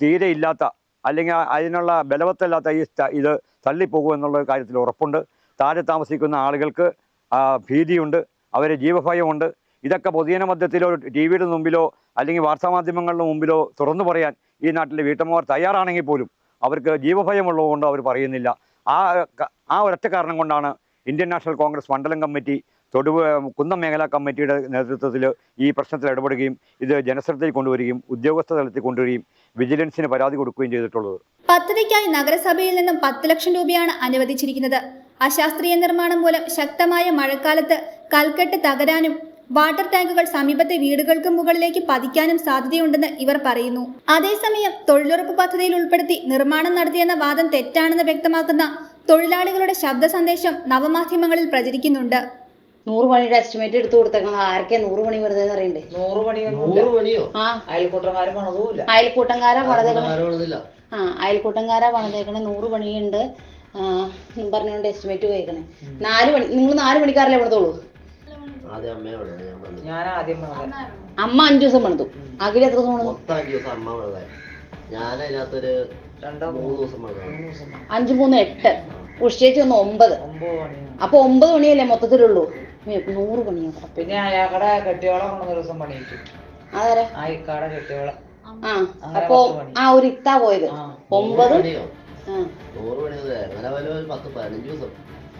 തീരെ ഇല്ലാത്ത അല്ലെങ്കിൽ അതിനുള്ള ബലവത്തല്ലാത്ത ഇത് തള്ളിപ്പോകുമെന്നുള്ള കാര്യത്തിൽ ഉറപ്പുണ്ട്. താഴെ താമസിക്കുന്ന ആളുകൾക്ക് ഭീതിയുണ്ട്, അവരെ ജീവഭയമുണ്ട്. ഇതൊക്കെ പൊതുജന മധ്യത്തിലോ TV-യുടെ മുമ്പിലോ അല്ലെങ്കിൽ വാർത്താമാധ്യമങ്ങളുടെ മുമ്പിലോ തുറന്നു പറയാൻ ഈ നാട്ടിലെ വീട്ടമ്മമാർ തയ്യാറാണെങ്കിൽ പോലും അവർക്ക് ജീവഭയമുള്ളതുകൊണ്ട് അവർ പറയുന്നില്ല. ആ ഒരൊറ്റ കാരണം കൊണ്ടാണ് ഇന്ത്യൻ നാഷണൽ കോൺഗ്രസ് മണ്ഡലം കമ്മിറ്റി കുന്നം മേഖലാ കമ്മിറ്റിയുടെ നേതൃത്വത്തിൽ ഈ പ്രശ്നത്തിൽ ഇടപെടുകയും ഇത് ജനശ്രദ്ധയിൽ കൊണ്ടുവരികയും ഉദ്യോഗസ്ഥ തലത്തിൽ കൊണ്ടുവരികയും വിജിലൻസിന് പരാതി കൊടുക്കുകയും ചെയ്തിട്ടുള്ളത്. പദ്ധതിക്കായി നഗരസഭയിൽ നിന്നും 10 ലക്ഷം രൂപയാണ് അനുവദിച്ചിരിക്കുന്നത്. അശാസ്ത്രീയ നിർമ്മാണം മൂലം ശക്തമായ മഴക്കാലത്ത് കൽക്കെട്ട് തകരാനും വാട്ടർ ടാങ്കുകൾ സമീപത്തെ വീടുകൾക്ക് മുകളിലേക്ക് പതിക്കാനും സാധ്യതയുണ്ടെന്ന് ഇവർ പറയുന്നു. അതേസമയം തൊഴിലുറപ്പ് പദ്ധതിയിൽ ഉൾപ്പെടുത്തി നിർമ്മാണം നടത്തിയെന്ന വാദം തെറ്റാണെന്ന് വ്യക്തമാക്കുന്ന തൊഴിലാളികളുടെ ശബ്ദ സന്ദേശം നവമാധ്യമങ്ങളിൽ പ്രചരിക്കുന്നുണ്ട്. 100 പണിയുടെ എസ്റ്റിമേറ്റ് എടുത്തു കൊടുത്തേക്കണം. ആർക്കെ 100 പണി വെറുതെ അറിയണ്ടേ? 100 പണിയോ? അയൽക്കൂട്ടംകാരാ പണിതേക്കണേ. 100 പണിയുണ്ട് പറഞ്ഞുകൊണ്ട് എസ്റ്റിമേറ്റ് പോയേക്കണേ. 4 പണി. നിങ്ങൾ 4 പണിക്കാരല്ലേ പണിതോളൂ? അമ്മ 5 ദിവസം പണിതു. അഖിൽ എത്ര ദിവസം പണിതു? 5 3 8 ഉച്ചേച്ചി 9. അപ്പൊ 9 പണിയല്ലേ മൊത്തത്തിലുള്ളൂ. 100 പണിയോ? പിന്നെ അയാളുടെ കെട്ടിയോളം കൊണ്ട ദിവസം പണിയിച്ചു. അതാരെ? അയക്കാടെ കെട്ടിയോളം. അപ്പൊ ഒരു ഇത്താ പോയത് 9.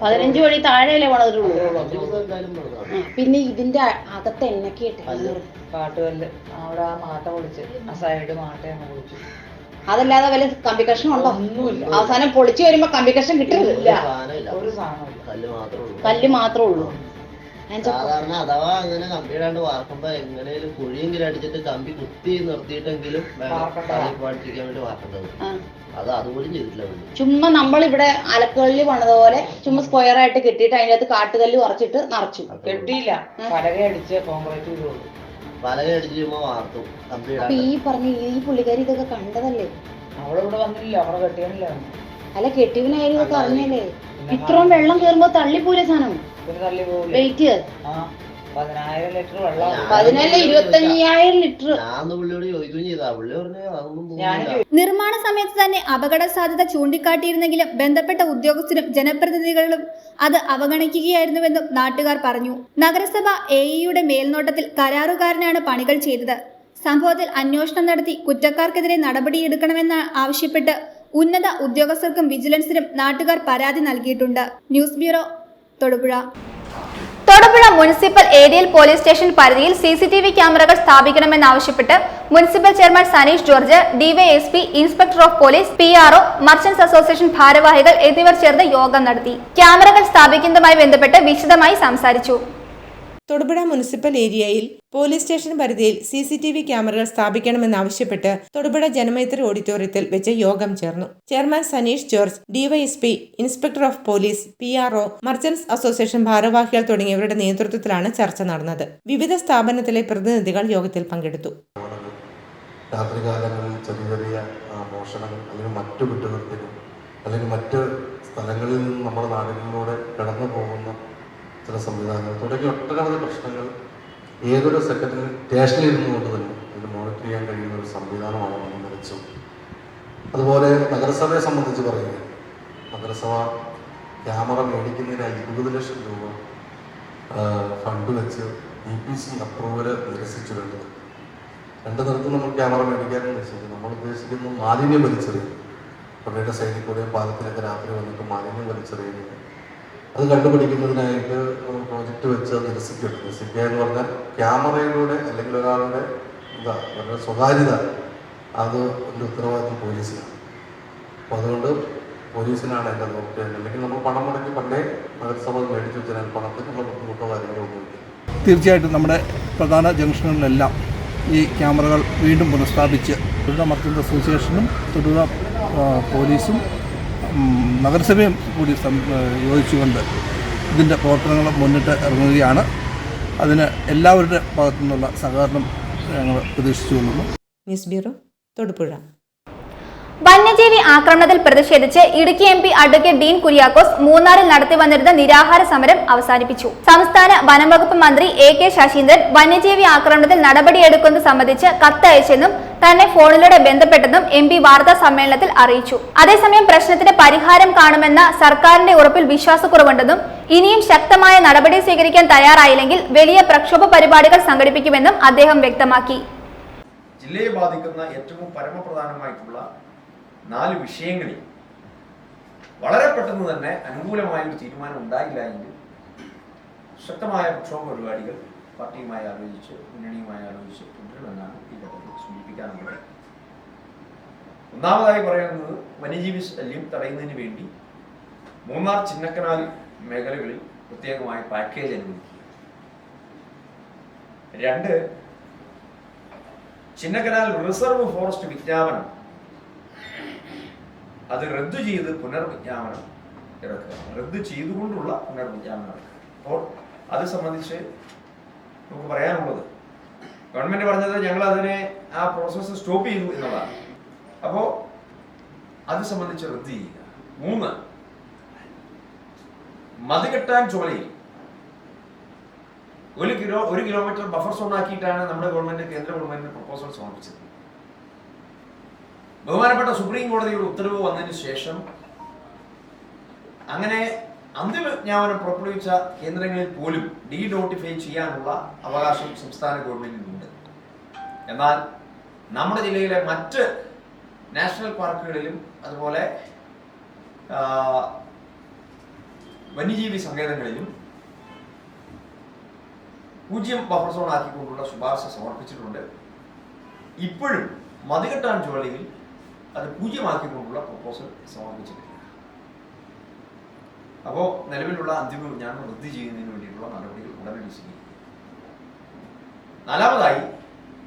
15 പണി താഴെയല്ലേ പണിതിട്ടുള്ളൂ. പിന്നെ ഇതിന്റെ അകത്ത് എന്നൊക്കെ കാട്ടുകല്ല് അവിടെ ആ മാട്ട പൊളിച്ച് ആ സൈഡ് മാട്ടയാണ് പൊളിച്ചു. അതല്ലാതെ വല്ല കമ്പി കഷ്ണം ഉണ്ടോ? അവസാനം പൊളിച്ചു വരുമ്പോ കമ്പി കഷ്ണം കിട്ടില്ല. ഒരു സാധനം കല്ല് മാത്രമേ ഉള്ളൂ. സാധാരണ അഥവാ അങ്ങനെ കമ്പി ഇടാണ്ട് വാർക്കുമ്പോ എങ്ങനെയും കുഴിയെങ്കിലും അടിച്ചിട്ട് കമ്പി കുത്തി നിർത്തിയിട്ടെങ്കിലും പഠിപ്പിക്കാൻ വേണ്ടി വാർക്കേണ്ടത്. അത് അതുപോലും ചെയ്തിട്ടില്ല. ചുമ്മാ നമ്മളിവിടെ അലക്കല്ല് പണിതുപോലെ ചുമ്മാ സ്ക്വയർ ആയിട്ട് കെട്ടിയിട്ട് അതിൻ്റെ അകത്ത് കാട്ടുകല്ല് കുറച്ചിട്ട് നിറച്ചു. കെട്ടിയില്ല, പലക അടിച്ച് കോൺക്രീറ്റ് ചെയ്തു. പലക അടിച്ച് ചുമ്മാ വാർത്തു കമ്പി. അപ്പൊ ഈ പറഞ്ഞ ഈ പുള്ളിക്കാരി ഇതൊക്കെ കണ്ടതല്ലേ? അവളിവിടെ വന്നില്ല, അവളെ കെട്ടിയവനില്ല. അല്ല കെട്ടിയവനായാലും ഇതൊക്കെ അറിഞ്ഞല്ലേ? ഇത്രയും വെള്ളം കയറുമ്പോ തള്ളിപ്പോലെ സാധനം. വെയിറ്റ് 10,000 ലിറ്റർ വെള്ളം. 25,000 ലിറ്റർ. നിർമ്മാണ സമയത്ത് തന്നെ അപകട സാധ്യത ചൂണ്ടിക്കാട്ടിയിരുന്നെങ്കിലും ബന്ധപ്പെട്ട ഉദ്യോഗസ്ഥരും ജനപ്രതിനിധികളും അത് അവഗണിക്കുകയായിരുന്നുവെന്നും നാട്ടുകാർ പറഞ്ഞു. നഗരസഭ AEയുടെ മേൽനോട്ടത്തിൽ കരാറുകാരനാണ് പണികൾ ചെയ്തത്. സംഭവത്തിൽ അന്വേഷണം നടത്തി കുറ്റക്കാർക്കെതിരെ നടപടിയെടുക്കണമെന്ന് ആവശ്യപ്പെട്ട് ഉന്നത ഉദ്യോഗസ്ഥർക്കും വിജിലൻസിനും നാട്ടുകാർ പരാതി നൽകിയിട്ടുണ്ട്. News bureau, Thodupuzha. Thodupuzha municipal ഏരിയൽ പോലീസ് സ്റ്റേഷൻ പരിധിയിൽ CCTV ക്യാമറകൾ സ്ഥാപിക്കണമെന്നാവശ്യപ്പെട്ട് municipal chairman Saneesh George, DYSP, inspector of police, PRO, merchants association ഭാരവാഹികൾ എന്നിവർ ചേർന്ന് യോഗം നടത്തി. ക്യാമറകൾ സ്ഥാപിക്കുന്നതുമായി ബന്ധപ്പെട്ട് വിശദമായി സംസാരിച്ചു. തൊടുപുഴ മുനിസിപ്പൽ ഏരിയയിൽ പോലീസ് സ്റ്റേഷൻ പരിധിയിൽ CCTV ക്യാമറകൾ സ്ഥാപിക്കണമെന്നാവശ്യപ്പെട്ട് തൊടുപുഴ ജനമൈത്രി ഓഡിറ്റോറിയത്തിൽ വെച്ച് യോഗം ചേർന്നു. Chairman Saneesh George, DYSP, inspector of police, PRO, merchants association ഭാരവാഹികൾ തുടങ്ങിയവരുടെ നേതൃത്വത്തിലാണ് ചർച്ച നടന്നത്. വിവിധ സ്ഥാപനത്തിലെ പ്രതിനിധികൾ യോഗത്തിൽ പങ്കെടുത്തു. രാത്രികാലങ്ങളിൽ ചെറിയ ചെറിയ മോഷണങ്ങൾ അല്ലെങ്കിൽ മറ്റു കുറ്റകൃത്യങ്ങൾ അല്ലെങ്കിൽ മറ്റ് സ്ഥലങ്ങളിൽ നിന്ന് നമ്മുടെ നാടുകളിലൂടെ കടന്നു പോകുന്ന സംവിധാനങ്ങൾ തുടങ്ങിയ ഒട്ടനവധി പ്രശ്നങ്ങൾ ഏതൊരു സെക്രട്ടറി സ്റ്റേഷനിൽ ഇരുന്നുകൊണ്ട് തന്നെ ഇത് മോണിറ്റർ ചെയ്യാൻ കഴിയുന്ന ഒരു സംവിധാനമാണ് നമ്മൾ നിലച്ചു. അതുപോലെ നഗരസഭയെ സംബന്ധിച്ച് പറയുന്നത്, നഗരസഭ ക്യാമറ മേടിക്കുന്നതിന് 20 ലക്ഷം രൂപ ഫണ്ട് വെച്ച് EPC അപ്രൂവൽ നിരസിച്ചിട്ടുണ്ട്. 2 തരത്തിൽ നമ്മൾ ക്യാമറ മേടിക്കാനും നിശ്ചയിച്ചു. നമ്മൾ ഉദ്ദേശിക്കുന്നത് മാലിന്യം വലിച്ചെറിയും, പുഴയുടെ സൈഡിൽ കൂടെ പാലത്തിലൊക്കെ രാത്രി വന്നിട്ട് മാലിന്യം വലിച്ചെറിയുന്നത്, അത് കണ്ടുപിടിക്കുന്നതിനായിട്ട് നമ്മൾ പ്രോജക്റ്റ് വെച്ച് അത് നിരസിക്കണം. നിരസിക്കുക എന്ന് പറഞ്ഞാൽ ക്യാമറയിലൂടെ അല്ലെങ്കിൽ ഒരാളുടെ അവരുടെ സ്വകാര്യത അത് ഒരു ഉത്തരവാദിത്വം പോലീസിനാണ്. അപ്പോൾ അതുകൊണ്ട് പോലീസിനാണ് എൻ്റെ നോക്കുക. അല്ലെങ്കിൽ നമ്മൾ പണം മുടക്കി പണ്ടേ നഗരസഭ മേടിച്ചു വെച്ചാൽ പണത്തിന് നമ്മൾ ബുദ്ധിമുട്ടോ കാര്യങ്ങളൊന്നും ഇല്ല. തീർച്ചയായിട്ടും നമ്മുടെ പ്രധാന ജംഗ്ഷനുകളിലെല്ലാം ഈ ക്യാമറകൾ വീണ്ടും പുനഃസ്ഥാപിച്ച് തൊടുപുഴ മർച്ചൻ്റ് അസോസിയേഷനും തൊടുപുഴ പോലീസും നഗരസഭയും കൂടി യോജിച്ചുകൊണ്ട് ഇതിൻ്റെ പ്രവർത്തനങ്ങൾ മുന്നിട്ട് ഇറങ്ങുകയാണ്. അതിന് എല്ലാവരുടെ ഭാഗത്തു നിന്നുള്ള സഹകരണം ഞങ്ങൾ പ്രതീക്ഷിച്ചുകൊള്ളുന്നു. News bureau, Thodupuzha. വന്യജീവി ആക്രമണത്തിൽ പ്രതിഷേധിച്ച് ഇടുക്കി MP അഡ്വക്കേറ്റ് ഡീൻ കുര്യാക്കോസ് മൂന്നാറിൽ നടത്തി വന്നിരുന്ന നിരാഹാര സമരം അവസാനിപ്പിച്ചു. സംസ്ഥാന വനംവകുപ്പ് മന്ത്രി AK ശശീന്ദ്രൻ വന്യജീവി ആക്രമണത്തിൽ നടപടിയെടുക്കുന്നത് സംബന്ധിച്ച് കത്തയച്ചെന്നും തന്നെ ഫോണിലൂടെ ബന്ധപ്പെട്ടെന്നും MP വാർത്താ സമ്മേളനത്തിൽ അറിയിച്ചു. അതേസമയം പ്രശ്നത്തിന് പരിഹാരം കാണുമെന്ന സർക്കാരിന്റെ ഉറപ്പിൽ വിശ്വാസക്കുറവുണ്ടെന്നും ഇനിയും ശക്തമായ നടപടി സ്വീകരിക്കാൻ തയ്യാറായില്ലെങ്കിൽ വലിയ പ്രക്ഷോഭ പരിപാടികൾ സംഘടിപ്പിക്കുമെന്നും അദ്ദേഹം വ്യക്തമാക്കി. ജില്ലയെ ബാധിക്കുന്ന ഏറ്റവും പരമപ്രധാനമായിട്ടുള്ള 4 വിഷയങ്ങളിൽ വളരെ പെട്ടെന്ന് തന്നെ അനുകൂലമായൊരു തീരുമാനം ഉണ്ടായില്ല എങ്കിൽ ശക്തമായ പ്രക്ഷോഭ പരിപാടികൾ പാർട്ടിയുമായി ആലോചിച്ച് മുന്നണിയുമായി ആലോചിച്ച് തുടരുമെന്നാണ് ഈ ഘട്ടത്തിൽ സൂചിപ്പിക്കാനുള്ളത്. ഒന്നാമതായി പറയുന്നത് വന്യജീവി ശല്യം തടയുന്നതിന് വേണ്ടി മൂന്നാർ ചിന്നക്കനാൽ മേഖലകളിൽ പ്രത്യേകമായ പാക്കേജ് അനുവദിക്കുക. 2, ചിന്നക്കനാൽ റിസർവ് ഫോറസ്റ്റ് വിജ്ഞാപനം അത് റദ്ദു ചെയ്ത് പുനർവിജ്ഞാപനം ഇറക്കുക. റദ്ദു ചെയ്തുകൊണ്ടുള്ള പുനർവിജ്ഞാപനം ഇറക്കുക. അപ്പോൾ അത് സംബന്ധിച്ച് നമുക്ക് പറയാനുള്ളത്, ഗവൺമെന്റ് പറഞ്ഞത് ഞങ്ങൾ അതിനെ ആ പ്രോസസ്സ് സ്റ്റോപ്പ് ചെയ്തു എന്നതാണ്. അപ്പോൾ അത് സംബന്ധിച്ച് റദ്ദു ചെയ്യുക. 3, മതികെട്ടാൻ ചുമലയിൽ 1 കിലോമീറ്റർ ബഫർ സോൺ ആക്കിയിട്ടാണ് നമ്മുടെ ഗവൺമെന്റ് കേന്ദ്ര ഗവൺമെന്റിന് പ്രപ്പോസൽ സമർപ്പിച്ചത്. ബഹുമാനപ്പെട്ട സുപ്രീം കോടതിയുടെ ഉത്തരവ് വന്നതിന് ശേഷം അങ്ങനെ അന്തിമവിജ്ഞാപനം പുറപ്പെടുവിച്ച കേന്ദ്രങ്ങളിൽ പോലും ഡീനോട്ടിഫൈ ചെയ്യാനുള്ള അവകാശം സംസ്ഥാന ഗവൺമെന്റിനുണ്ട്. എന്നാൽ നമ്മുടെ ജില്ലയിലെ മറ്റ് നാഷണൽ പാർക്കുകളിലും അതുപോലെ വന്യജീവി സങ്കേതങ്ങളിലും 0 ബഫർ സോൺ ആക്കിക്കൊണ്ടുള്ള ശുപാർശ സമർപ്പിച്ചിട്ടുണ്ട്. ഇപ്പോഴും മതികെട്ടാൻ ചുവടിയിൽ അത് 0 ആക്കിക്കൊണ്ടുള്ള പ്രപ്പോസൽ സമർപ്പിച്ചിട്ടില്ല. അപ്പോൾ നിലവിലുള്ള അന്തിമ വിജ്ഞാനം റദ്ദു ചെയ്യുന്നതിന് വേണ്ടിയിട്ടുള്ള നടപടികൾ ഉടനടി സ്വീകരിക്കും. 4മതായി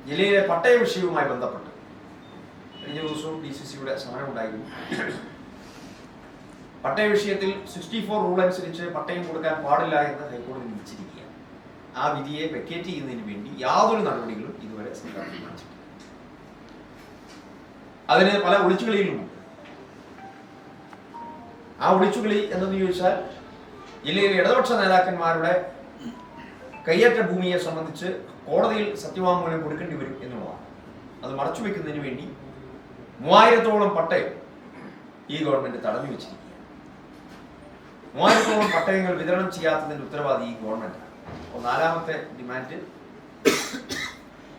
ജില്ലയിലെ പട്ടയ വിഷയവുമായി ബന്ധപ്പെട്ട് കഴിഞ്ഞ ദിവസവും DCCയുടെ സമരം ഉണ്ടായിരുന്നു. പട്ടയ വിഷയത്തിൽ 64 റൂൾ അനുസരിച്ച് പട്ടയം കൊടുക്കാൻ പാടില്ല എന്ന് ഹൈക്കോടതി വിധിച്ചിരിക്കുകയാണ്. ആ വിധിയെ വെക്കേറ്റ് ചെയ്യുന്നതിന് വേണ്ടി യാതൊരു നടപടികളും ഇതുവരെ സർക്കാർ തീരുമാനിച്ചിട്ടില്ല. അതിന് പല ഒളിച്ചുകളിയിലുമുണ്ട്. ആ ഒളിച്ചുകളി എന്തെന്ന് ചോദിച്ചാൽ ജില്ലയിലെ ഇടതുപക്ഷ നേതാക്കന്മാരുടെ കയ്യേറ്റ ഭൂമിയെ സംബന്ധിച്ച് കോടതിയിൽ സത്യവാങ്മൂലം കൊടുക്കേണ്ടി വരും എന്നുള്ളതാണ്. അത് മറച്ചുവെക്കുന്നതിന് വേണ്ടി 3000-ഓളം പട്ടയം ഈ ഗവൺമെന്റ് തടഞ്ഞു വെച്ചിരിക്കുകയാണ്. 3000-ഓളം പട്ടയങ്ങൾ വിതരണം ചെയ്യാത്തതിന്റെ ഉത്തരവാദി ഈ ഗവൺമെന്റ്. അപ്പോൾ 4മത്തെ ഡിമാൻഡ്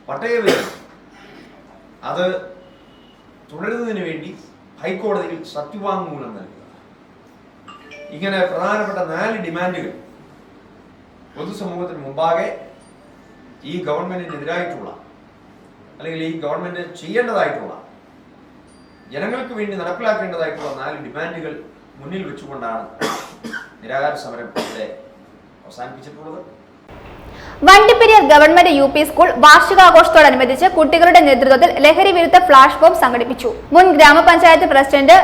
പട്ടയ വിതരണം അത് തുടരുന്നതിന് വേണ്ടി ഹൈക്കോടതിയിൽ സത്യവാങ്മൂലം നൽകുക. ഇങ്ങനെ പ്രധാനപ്പെട്ട 4 ഡിമാൻഡുകൾ പൊതുസമൂഹത്തിന് മുമ്പാകെ ഈ ഗവൺമെന്റിനെതിരായിട്ടുള്ള അല്ലെങ്കിൽ ഈ ഗവൺമെന്റ് ചെയ്യേണ്ടതായിട്ടുള്ള ജനങ്ങൾക്ക് വേണ്ടി നടപ്പിലാക്കേണ്ടതായിട്ടുള്ള 4 ഡിമാൻഡുകൾ മുന്നിൽ വെച്ചുകൊണ്ടാണ് നിരാഹാര സമരം ഇവിടെ അവസാനിപ്പിച്ചിട്ടുള്ളത്. വണ്ടിപ്പെരിയാർ ഗവൺമെന്റ് UP സ്കൂൾ വാർഷികാഘോഷത്തോടനുബന്ധിച്ച് കുട്ടികളുടെ നേതൃത്വത്തിൽ ലഹരി വിരുദ്ധ ഫ്ലാഷ് മോബ് സംഘടിപ്പിച്ചു. മുൻ ഗ്രാമപഞ്ചായത്ത് പ്രസിഡന്റ്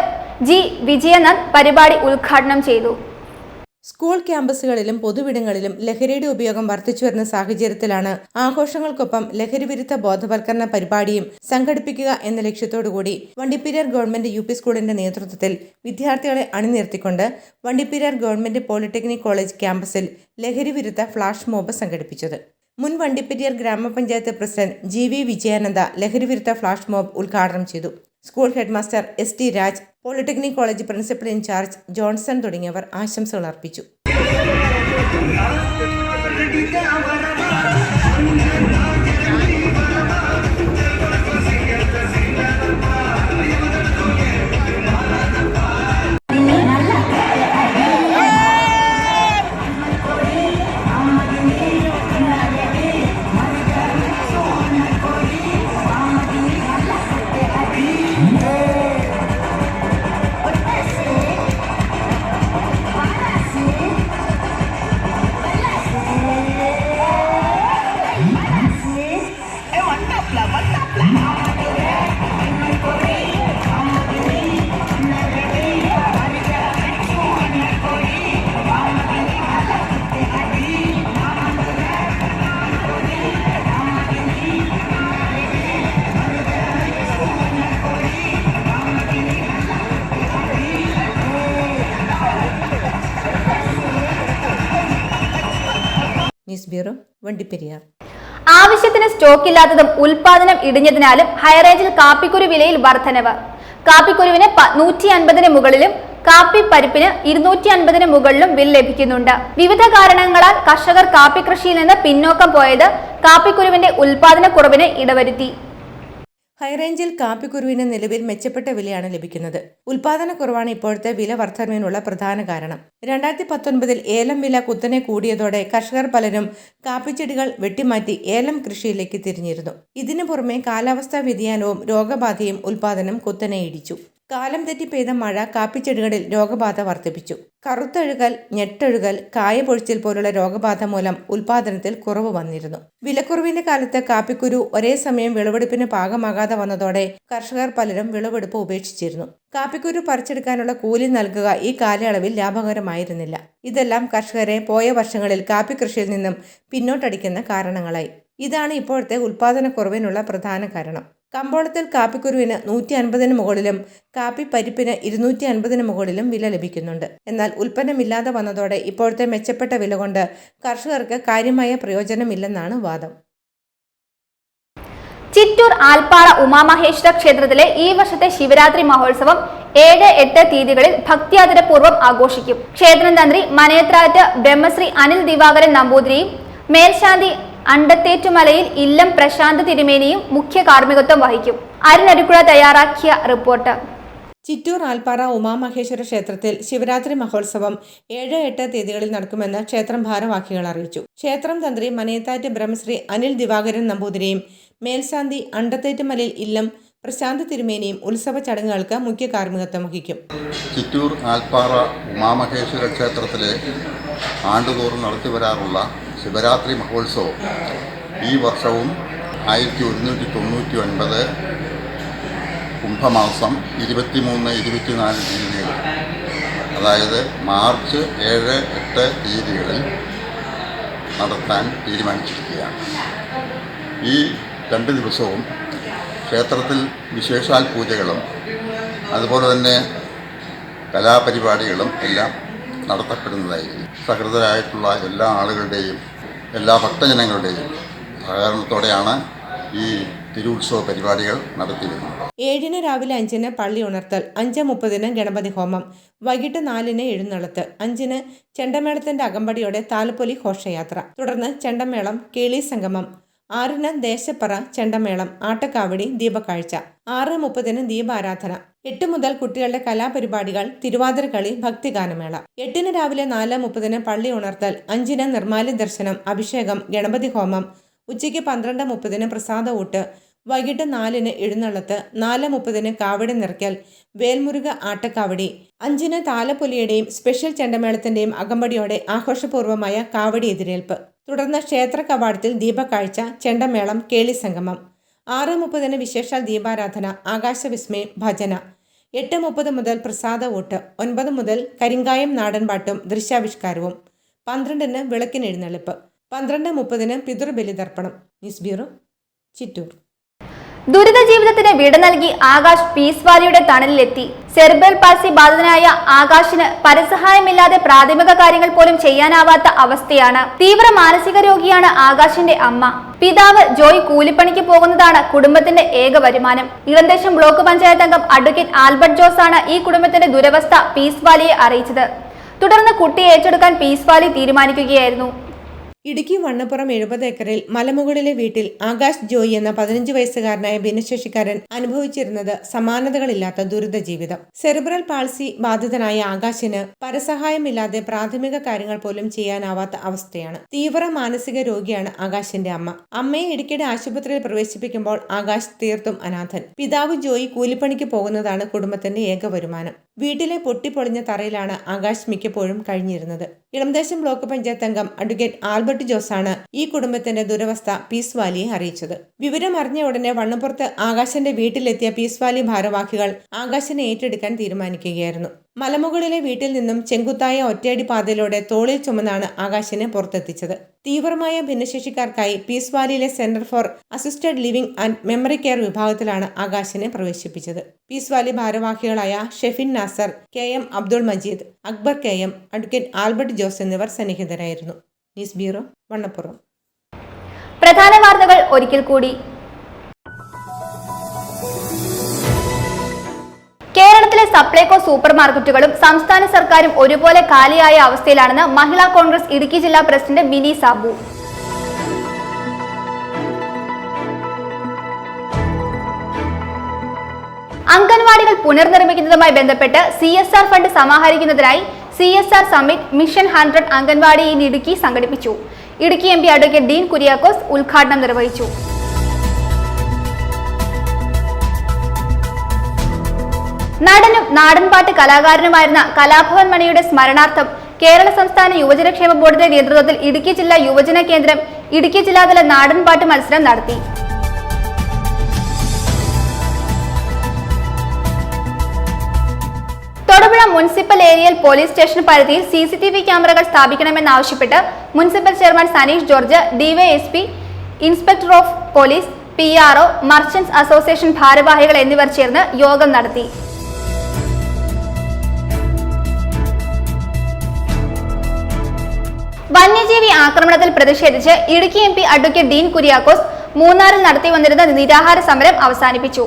G. വിജയനന്ദ് പരിപാടി ഉദ്ഘാടനം ചെയ്തു. സ്കൂൾ ക്യാമ്പസുകളിലും പൊതുവിടങ്ങളിലും ലഹരിയുടെ ഉപയോഗം വർദ്ധിച്ചുവരുന്ന സാഹചര്യത്തിലാണ് ആഘോഷങ്ങൾക്കൊപ്പം ലഹരിവിരുദ്ധ ബോധവൽക്കരണ പരിപാടിയും സംഘടിപ്പിക്കുക എന്ന ലക്ഷ്യത്തോടുകൂടി വണ്ടിപ്പെരിയാർ ഗവൺമെന്റ് UP സ്കൂളിന്റെ നേതൃത്വത്തിൽ വിദ്യാർത്ഥികളെ അണിനിർത്തിക്കൊണ്ട് വണ്ടിപ്പെരിയാർ ഗവൺമെന്റ് പോളിടെക്നിക് കോളേജ് ക്യാമ്പസിൽ ലഹരിവിരുദ്ധ ഫ്ലാഷ് മോബ് സംഘടിപ്പിച്ചത്. മുൻ വണ്ടിപ്പെരിയാർ ഗ്രാമപഞ്ചായത്ത് പ്രസിഡന്റ് GV വിജയാനന്ദ ലഹരിവിരുദ്ധ ഫ്ലാഷ് മോബ് ഉദ്ഘാടനം ചെയ്തു. School headmaster ST Raj, polytechnic college principal incharge Johnson തുടങ്ങിയവർ ആശംസകൾ അർപ്പിച്ചു. News bureau, Vandiperiyar. ആവശ്യത്തിന് സ്റ്റോക്ക് ഇല്ലാത്തതും ഉൽപാദനം ഇടിഞ്ഞതിനാലും ഹൈറേഞ്ചിൽ കാപ്പിക്കുരു വിലയിൽ വർധനവ്. കാപ്പിക്കുരുവിന് 150-ന് മുകളിലും കാപ്പി പരിപ്പിന് 250-ന് മുകളിലും വില ലഭിക്കുന്നുണ്ട്. വിവിധ കാരണങ്ങളാൽ കർഷകർ കാപ്പി കൃഷിയിൽ നിന്ന് പിന്നോക്കം പോയത് കാപ്പിക്കുരുവിന്റെ ഉൽപാദനക്കുറവിന് ഇടവരുത്തി. ഹൈറേഞ്ചിൽ കാപ്പിക്കുരുവിന് നിലവിൽ മെച്ചപ്പെട്ട വിലയാണ് ലഭിക്കുന്നത്. ഉൽപാദനക്കുറവാണ് ഇപ്പോഴത്തെ വില വർധനവിനുള്ള പ്രധാന കാരണം. 2019 ഏലം വില കുത്തനെ കൂടിയതോടെ കർഷകർ പലരും കാപ്പിച്ചെടികൾ വെട്ടിമാറ്റി ഏലം കൃഷിയിലേക്ക് തിരിഞ്ഞിരുന്നു. ഇതിനു പുറമെ കാലാവസ്ഥാ വ്യതിയാനവും രോഗബാധയും ഉൽപാദനം കുത്തനെ ഇടിച്ചു. കാലം തെറ്റി പെയ്ത മഴ കാപ്പിച്ചെടികളിൽ രോഗബാധ വർദ്ധിപ്പിച്ചു. കറുത്തഴുകൽ, ഞെട്ടഴുകൽ, കായപൊഴിച്ചിൽ പോലുള്ള രോഗബാധ മൂലം ഉൽപാദനത്തിൽ കുറവ് വന്നിരുന്നു. വിലക്കുറവിന്റെ കാലത്ത് കാപ്പിക്കുരു ഒരേ സമയം വിളവെടുപ്പിന് പാകമാകാതെ വന്നതോടെ കർഷകർ പലരും വിളവെടുപ്പ് ഉപേക്ഷിച്ചിരുന്നു. കാപ്പിക്കുരു പറിച്ചെടുക്കാനുള്ള കൂലി നൽകുക ഈ കാലയളവിൽ ലാഭകരമായിരുന്നില്ല. ഇതെല്ലാം കർഷകരെ പോയ വർഷങ്ങളിൽ കാപ്പി കൃഷിയിൽ നിന്നും പിന്നോട്ടടിക്കുന്ന കാരണങ്ങളായി. ഇതാണ് ഇപ്പോഴത്തെ ഉൽപാദനക്കുറവിനുള്ള പ്രധാന കാരണം. കമ്പോളത്തിൽ കാപ്പിക്കുരുവിന് 150-ന് മുകളിലും കാപ്പി പരിപ്പിന് 250-ന് മുകളിലും വില ലഭിക്കുന്നുണ്ട്. എന്നാൽ ഉൽപ്പന്നമില്ലാതെ വന്നതോടെ ഇപ്പോഴത്തെ മെച്ചപ്പെട്ട വില കൊണ്ട് കർഷകർക്ക് കാര്യമായ പ്രയോജനമില്ലെന്നാണ് വാദം. ചിറ്റൂർ ആൽപ്പാറ ഉമാമഹേശ്വര ക്ഷേത്രത്തിലെ ഈ വർഷത്തെ ശിവരാത്രി മഹോത്സവം 7-8 തീയതികളിൽ ഭക്തിയാദരപൂർവ്വം ആഘോഷിക്കും. ക്ഷേത്രം തന്ത്രി മനയത്രാറ്റ് ബ്രഹ്മശ്രീ അനിൽ ദിവാകരൻ നമ്പൂതിരിയും മേൽശാന്തി അണ്ടത്തേറ്റുമലയിൽ ഇല്ലം പ്രശാന്ത് തിരുമേനിയും മുഖ്യ കാർമ്മികത്വം വഹിക്കും. അരുണരുക്കുഴ തയ്യാറാക്കിയ റിപ്പോർട്ട്. ചിറ്റൂർ ആൽപ്പാറ ഉമാമഹേശ്വര ക്ഷേത്രത്തിൽ ശിവരാത്രി മഹോത്സവം 7-8 തീയതികളിൽ നടക്കുമെന്ന് ക്ഷേത്രം ഭാരവാഹികൾ അറിയിച്ചു. ക്ഷേത്രം തന്ത്രി മനയത്താറ്റ് ബ്രഹ്മശ്രീ അനിൽ ദിവാകരൻ നമ്പൂതിരിയും മേൽശാന്തി അണ്ടത്തേറ്റുമലയിൽ ഇല്ലം പ്രശാന്ത് തിരുമേനിയും ഉത്സവ ചടങ്ങുകൾക്ക് മുഖ്യ കാർമ്മികത്വം വഹിക്കും. ചിറ്റൂർ ആൽപ്പാറ ഉമാമഹേശ്വര ക്ഷേത്രത്തിലെ ആണ്ടുതോറും നടത്തിവരാറുള്ള ശിവരാത്രി മഹോത്സവം ഈ വർഷവും 1199 കുംഭമാസം 23-24 തീയതികൾ, അതായത് മാർച്ച് 7-8 തീയതികളിൽ നടത്താൻ തീരുമാനിച്ചിരിക്കുകയാണ്. ഈ 2 ദിവസവും ക്ഷേത്രത്തിൽ വിശേഷാൽ പൂജകളും അതുപോലെ തന്നെ കലാപരിപാടികളും എല്ലാം നടത്തപ്പെടുന്നതായിരിക്കും. സഹൃദരായിട്ടുള്ള എല്ലാ ആളുകളുടെയും എല്ലാ ഭക്തജനങ്ങളുടെയും സഹകരണത്തോടെയാണ് ഈ തിരുവുത്സവ പരിപാടികൾ നടത്തിവരുന്നത്. 7-ന് രാവിലെ 5-ന് പള്ളി ഉണർത്തൽ, 5:30-ന് ഗണപതി ഹോമം, വൈകിട്ട് 4-ന് എഴുന്നള്ളത്ത്, 5-ന് ചെണ്ടമേളത്തിന്റെ അകമ്പടിയോടെ താലപ്പൊലി ഘോഷയാത്ര, തുടർന്ന് ചെണ്ടമേളം, കേളി സംഗമം, 6-ന് ദേശപ്പറ, ചെണ്ടമേളം, ആട്ടക്കാവടി, ദീപക്കാഴ്ച, 6:30-ന് ദീപാരാധന, 8 മുതൽ കുട്ടികളുടെ കലാപരിപാടികൾ, തിരുവാതിരക്കളി, ഭക്തിഗാനമേള, 8-ന് രാവിലെ 4:30-ന് പള്ളി ഉണർത്തൽ, 5-ന് നിർമ്മാല്യ ദർശനം, അഭിഷേകം, ഗണപതി ഹോമം, ഉച്ചയ്ക്ക് 12:30-ന് പ്രസാദ ഊട്ട്, വൈകിട്ട് 4-ന് എഴുന്നള്ളത്ത്, 4:30-ന് കാവടി നിറയ്ക്കൽ, വേൽമുരുക ആട്ടക്കാവടി, 5-ന് താലപ്പൊലിയുടെയും സ്പെഷ്യൽ ചെണ്ടമേളത്തിന്റെയും അകമ്പടിയോടെ ആഘോഷപൂർവ്വമായ കാവടി എതിരേൽപ്പ്, തുടർന്ന് ക്ഷേത്ര കവാടത്തിൽ ദീപക്കാഴ്ച, ചെണ്ടമേളം, കേളി സംഗമം, 6:30-ന് വിശേഷാൽ ദീപാരാധന, ആകാശവിസ്മയം, ഭജന, 8:30 മുതൽ പ്രസാദ ഊട്ട്, 9 മുതൽ കരിങ്കായം നാടൻപാട്ടും ദൃശ്യാവിഷ്കാരവും, 12-ന് വിളക്കിനെഴുന്നള്ളിപ്പ്, 12:30-ന് പിതൃബലിതർപ്പണം. News bureau, Chittur. ദുരിത ജീവിതത്തിന് വിട നൽകി ആകാശ് പീസ് വാലിയുടെ തണലിലെത്തി. സെറിബ്രൽ പാൾസി ബാധിതനായ ആകാശിന് പരസഹായമില്ലാതെ പ്രാഥമിക കാര്യങ്ങൾ പോലും ചെയ്യാനാവാത്ത അവസ്ഥയാണ്. തീവ്ര മാനസിക രോഗിയാണ് ആകാശിന്റെ അമ്മ. പിതാവ് ജോയ് കൂലിപ്പണിക്ക് പോകുന്നതാണ് കുടുംബത്തിന്റെ ഏക വരുമാനം. ഇളന്തേശം ബ്ലോക്ക് പഞ്ചായത്ത് അംഗം അഡ്വക്കേറ്റ് ആൽബർട്ട് ജോസ് ആണ് ഈ കുടുംബത്തിന്റെ ദുരവസ്ഥ പീസ് വാലിയെ അറിയിച്ചത്. തുടർന്ന് കുട്ടിയെ ഏറ്റെടുക്കാൻ പീസ് വാലി തീരുമാനിക്കുകയായിരുന്നു. ഇടുക്കി വണ്ണപ്പുറം 70 ഏക്കറിൽ മലമുകളിലെ വീട്ടിൽ ആകാശ് ജോയ് എന്ന 15 വയസ്സുകാരനായ ഭിന്നശേഷിക്കാരൻ അനുഭവിച്ചിരുന്നത് സമാനതകളില്ലാത്ത ദുരിത ജീവിതം. സെറിബ്രൽ പാൾസി ബാധിതനായ ആകാശിന് പരസഹായമില്ലാതെ പ്രാഥമിക കാര്യങ്ങൾ പോലും ചെയ്യാനാവാത്ത അവസ്ഥയാണ്. തീവ്ര മാനസിക രോഗിയാണ് ആകാശിന്റെ അമ്മ. അമ്മയെ ഇടയ്ക്കിടെ ആശുപത്രിയിൽ പ്രവേശിപ്പിക്കുമ്പോൾ ആകാശ് തീർത്തും അനാഥൻ. പിതാവ് ജോയ് കൂലിപ്പണിക്ക് പോകുന്നതാണ് കുടുംബത്തിന്റെ ഏക വരുമാനം. വീട്ടിലെ പൊട്ടിപ്പൊളിഞ്ഞ തറയിലാണ് ആകാശ് മിക്കപ്പോഴും കഴിഞ്ഞിരുന്നത്. ഇളംദേശം ബ്ലോക്ക് പഞ്ചായത്ത് അംഗം അഡ്വക്കേറ്റ് ആൽബർട്ട് ജോസാണ് ഈ കുടുംബത്തിന്റെ ദുരവസ്ഥ പീസ് വാലിയെ അറിയിച്ചത്. വിവരം അറിഞ്ഞ ഉടനെ വണ്ണപ്പുറത്ത് ആകാശിന്റെ വീട്ടിലെത്തിയ പീസ് വാലി ഭാരവാഹികൾ ആകാശിനെ ഏറ്റെടുക്കാൻ തീരുമാനിക്കുകയായിരുന്നു. മലമുകളിലെ വീട്ടിൽ നിന്നും ചെങ്കുത്തായ ഒറ്റയടി പാതയിലൂടെ തോളിൽ ചുമന്നാണ് ആകാശിനെ പുറത്തെത്തിച്ചത്. തീവ്രമായ ഭിന്നശേഷിക്കാർക്കായി പീസ് വാലിയിലെ centre for assisted living and memory care വിഭാഗത്തിലാണ് ആകാശിനെ പ്രവേശിപ്പിച്ചത്. പീസ് വാലി ഭാരവാഹികളായ Shefin Nasar, KM Abdul Majeed, Akbar KM, advocate Albert Jose എന്നിവർ സന്നിഹിതരായിരുന്നു. News bureau, Vannappuram. പ്രധാന വാർത്തകൾ ഒരിക്കൽ കൂടി. കേരളത്തിലെ സപ്ലൈകോ സൂപ്പർ മാർക്കറ്റുകളും സംസ്ഥാന സർക്കാരും ഒരുപോലെ കാലിയായ അവസ്ഥയിലാണെന്ന് മഹിളാ കോൺഗ്രസ് ഇടുക്കി ജില്ലാ പ്രസിഡന്റ് മിനി സാബു. അംഗൻവാടികൾ പുനർനിർമ്മിക്കുന്നതുമായി ബന്ധപ്പെട്ട് CSR ഫണ്ട് സമാഹരിക്കുന്നതിനായി CSR summit mission 100 anganwadi in Idukki സംഘടിപ്പിച്ചു. ഇടുക്കി MP അഡ്വക്കേറ്റ് ഡീൻ കുര്യാക്കോസ് ഉദ്ഘാടനം നിർവഹിച്ചു. നടനും നാടൻപാട്ട് കലാകാരനുമായിരുന്ന കലാഭവൻ മണിയുടെ സ്മരണാർത്ഥം കേരള സംസ്ഥാന യുവജനക്ഷേമ ബോർഡിന്റെ നേതൃത്വത്തിൽ ഇടുക്കി ജില്ലാ യുവജന കേന്ദ്രം ഇടുക്കി ജില്ലാതല നാടൻപാട്ട് മത്സരം നടത്തി. തൊടുപുഴ മുനിസിപ്പൽ ഏരിയൽ പോലീസ് സ്റ്റേഷൻ പരിധിയിൽ CCTV ക്യാമറകൾ സ്ഥാപിക്കണമെന്നാവശ്യപ്പെട്ട് municipal chairman Saneesh George, DYSP, inspector of police, PRO, merchants association ഭാരവാഹികൾ എന്നിവർ ചേർന്ന് യോഗം നടത്തി. വന്യജീവി ആക്രമണത്തിൽ പ്രതിഷേധിച്ച് ഇടുക്കി MP അഡ്വക്കേറ്റ് ഡീൻ കുര്യാക്കോസ് മൂന്നാറിൽ നടത്തി വന്നിരുന്ന നിരാഹാര സമരം അവസാനിപ്പിച്ചു.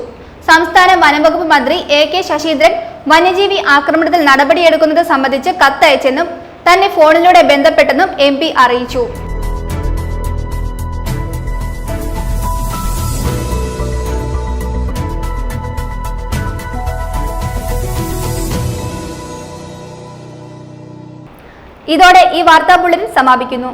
സംസ്ഥാന വനംവകുപ്പ് മന്ത്രി AK ശശീന്ദ്രൻ വന്യജീവി ആക്രമണത്തിൽ നടപടിയെടുക്കുന്നത് സംബന്ധിച്ച് കത്തയച്ചെന്നും തന്നെ ഫോണിലൂടെ ബന്ധപ്പെട്ടെന്നും MP അറിയിച്ചു. ഇതോടെ ഈ വാർത്താ ബുള്ളറ്റിൻ സമാപിക്കുന്നു.